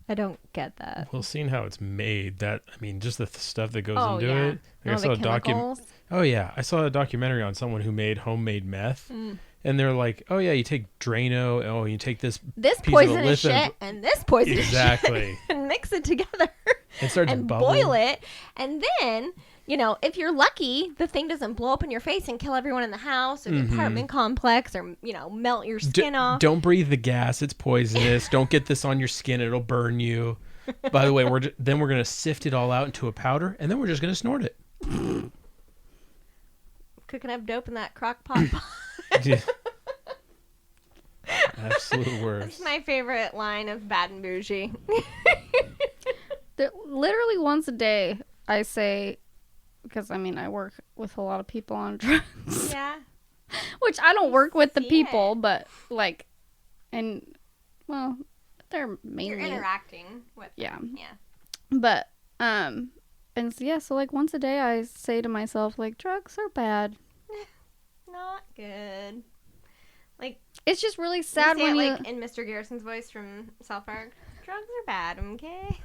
I don't get that. Well, seeing how it's made, that I mean, just the stuff that goes Oh, into yeah. it. Like I saw a chemicals. Oh yeah, I saw a documentary on someone who made homemade meth, and they're like, "Oh yeah, you take Drano. Oh, you take this This piece poisonous of lithium- shit and this poisonous Exactly. shit and mix it together It starts and bubbling. boil it. And then, you know, if you're lucky, the thing doesn't blow up in your face and kill everyone in the house or the apartment complex or, you know, melt your skin off. Don't breathe the gas; it's poisonous. Don't get this on your skin; it'll burn you." By the way, then we're gonna sift it all out into a powder, and then we're just gonna snort it. Cooking up dope in that crock pot. Yeah. Absolute worst. That's my favorite line of Bad and Bougie. Literally once a day, I say, because I mean, I work with a lot of people on drugs. Yeah. Which I don't work with the see people, it. but like, and well, they're You're mainly interacting with yeah. Yeah. But and so, yeah, so like once a day, I say to myself like, drugs are bad. Not good. Like, It's just really you sad say when it, you like in Mr. Garrison's voice from South Park. Drugs are bad, okay?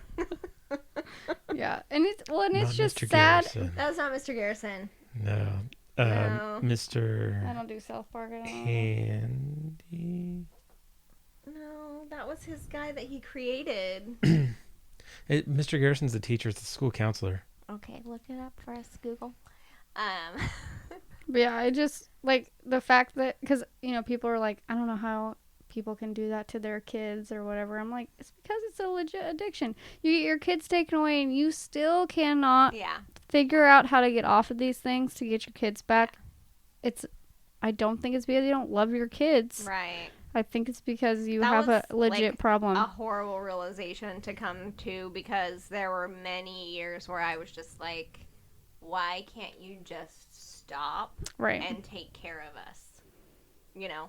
yeah, and it's Not just Mr. sad. Garrison. That was not Mr. Garrison. No. No. I Mr. don't do South Park at all. Handy. No, that was his guy that he created. Mr. Garrison's the teacher, it's the school counselor. Okay, look it up for us, Google. But yeah, I just like the fact that, because, you know, people are like, I don't know how people can do that to their kids or whatever. I'm like, it's because it's a legit addiction. You get your kids taken away and you still cannot yeah. figure out how to get off of these things to get your kids back. I don't think it's because you don't love your kids. Right. I think it's because you That have a was, legit like, problem. A horrible realization to come to, because there were many years where I was just like, why can't you just stop Right. and take care of us? You know?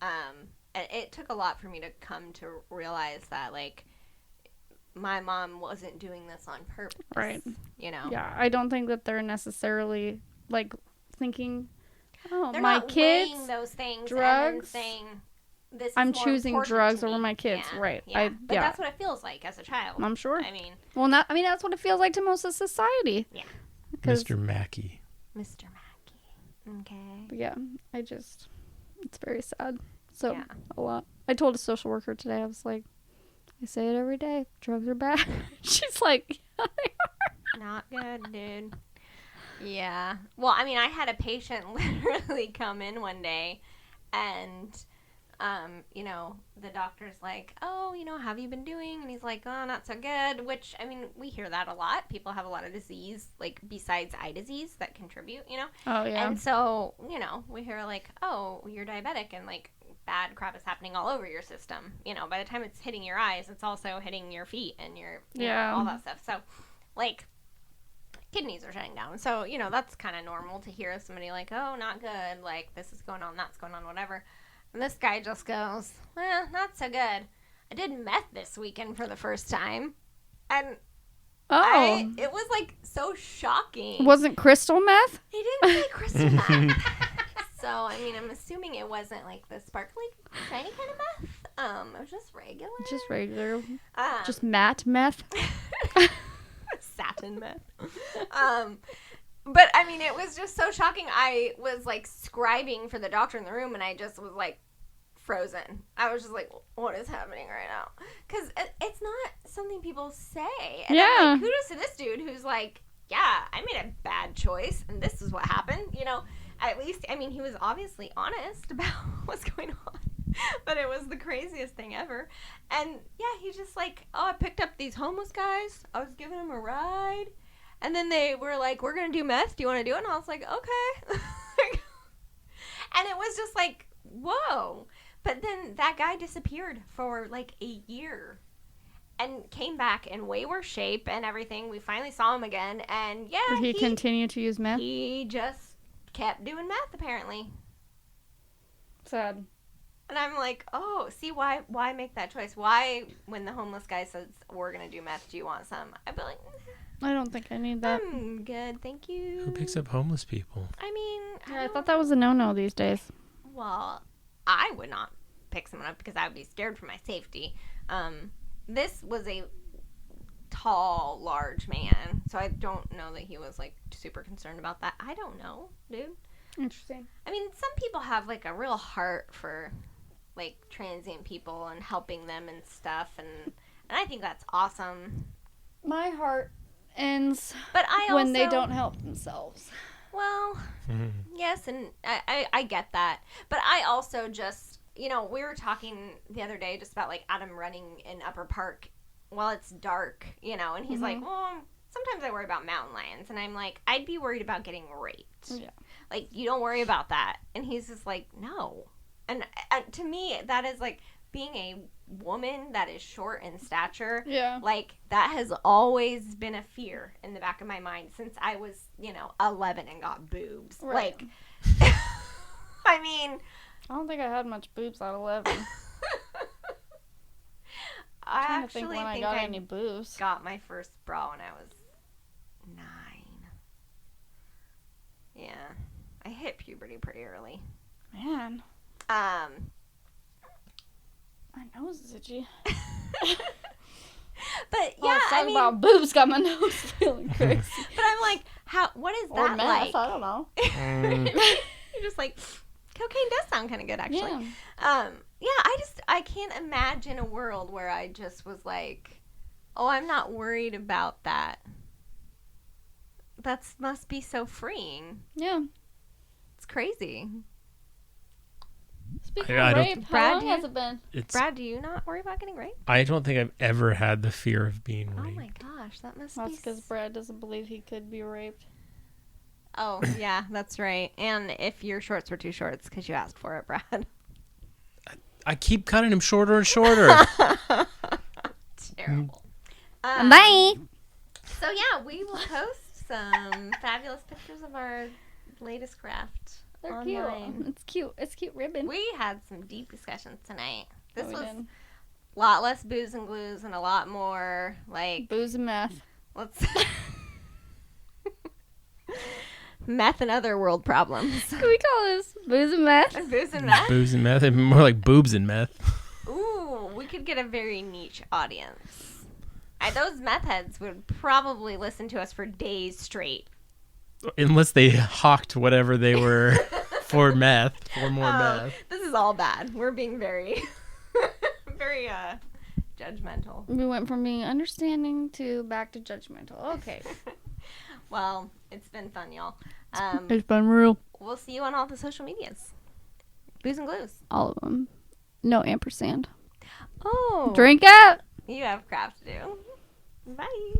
And it took a lot for me to come to realize that, like, my mom wasn't doing this on purpose. Right. You know? Yeah, I don't think that they're necessarily like thinking, oh, They're my not kids, weighing those things drugs, and then saying, this is I'm more choosing important drugs to over me. my kids. Yeah, Right. Yeah. But yeah. that's what it feels like as a child. I'm sure. I mean, Well, that's what it feels like to most of society. Yeah. 'Cause- Mr. Mackey. Mr. Mackey. Okay. But yeah, it's very sad. So, Yeah. a lot. I told a social worker today, I was like, I say it every day, drugs are bad. She's like, yeah, they are. Not good, dude. Yeah. Well, I mean, I had a patient literally come in one day and, you know, the doctor's like, oh, you know, how have you been doing? And he's like, oh, not so good, which, I mean, we hear that a lot. People have a lot of disease, like, besides eye disease that contribute, you know? Oh, yeah. And so, you know, we hear like, oh, you're diabetic and like bad crap is happening all over your system. You know, by the time it's hitting your eyes, it's also hitting your feet and your, you know, all that stuff. So, like, kidneys are shutting down. So, you know, that's kind of normal to hear somebody like, oh, not good. Like, this is going on, that's going on, whatever. And this guy just goes, well, not so good. I did meth this weekend for the first time. And Oh. it was like so shocking. Wasn't crystal meth? He didn't say crystal meth. So, I mean, I'm assuming it wasn't like the sparkly, shiny kind of meth. It was just regular. Just regular. Um, Just matte meth? satin meth. But I mean, it was just so shocking. I was like scribing for the doctor in the room, and I just was like frozen. I was just like, what is happening right now? Because it's not something people say. And I'm Yeah. like, kudos to this dude who's like, yeah, I made a bad choice, and this is what happened. You know, at least, I mean, he was obviously honest about what's going on. But it was the craziest thing ever. And yeah, he's just like, oh, I picked up these homeless guys. I was giving them a ride. And then they were like, we're going to do meth. Do you want to do it? And I was like, okay. And it was just like, whoa. But then that guy disappeared for like a year. and came back in way worse shape and everything. We finally saw him again, and yeah, Did he continue to use meth? He just kept doing meth, apparently. Sad. And I'm like, oh, see, why make that choice? Why, when the homeless guy says, we're going to do meth, do you want some? I'd be like, I don't think I need that. I'm good, thank you. Who picks up homeless people? I mean, I thought that was a no-no these days. Well, I would not pick someone up because I would be scared for my safety. This was a tall, large man, so I don't know that he was, like, super concerned about that. I don't know, dude. Interesting. I mean, some people have, like, a real heart for, like, transient people and helping them and stuff, and I think that's awesome. My heart ends but when they don't help themselves. Well, yes, and I get that. But I also just, we were talking the other day just about, like, Adam running in Upper Park while it's dark, and he's like, well, sometimes I worry about mountain lions. And I'm like, I'd be worried about getting raped. Yeah. Like, you don't worry about that. And he's just like, no. And to me, that is, like, being a woman that is short in stature. Yeah. Like, that has always been a fear in the back of my mind since I was, 11 and got boobs. Right. Like, I mean, I don't think I had much boobs at 11. I trying to actually think when I got any boobs. got my first bra when I was 9. Yeah. I hit puberty pretty early. Man. My nose is itchy. But yeah, Well, I mean, about boobs got my nose feeling crazy. but I'm like, what is Or that math, like? I don't know. You're just like, cocaine does sound kind of good, actually. Yeah. Yeah, I can't imagine a world where I just was like, oh, I'm not worried about that. That must be so freeing. Yeah. It's crazy. Speaking I of don't- rape, how Brad, long do has you- it been? Brad, do you not worry about getting raped? I don't think I've ever had the fear of being Oh raped. my gosh, that must That's be... because Brad doesn't believe he could be raped. Oh, yeah, that's right. And if your shorts were too short, it's because you asked for it, Brad. I keep cutting him shorter and shorter. Terrible. Bye! So, yeah, we will post some fabulous pictures of our latest craft. They're online. cute. It's cute. It's cute ribbon. We had some deep discussions tonight. This we was did. a lot less booze and glues and a lot more, like, Booze and meth. let's... meth and other world problems. Can we call this booze and meth? Booze and meth? Booze and meth. More like boobs and meth. Ooh, we could get a very niche audience. Those meth heads would probably listen to us for days straight. Unless they hawked whatever they were for meth. For more meth. This is all bad. We're being very, very judgmental. We went from being understanding to back to judgmental. Okay. Well, it's been fun, y'all. It's been real. We'll see you on all the social medias. Booze and glues. All of them. No ampersand. Oh. Drink up! You have crap to do. Bye.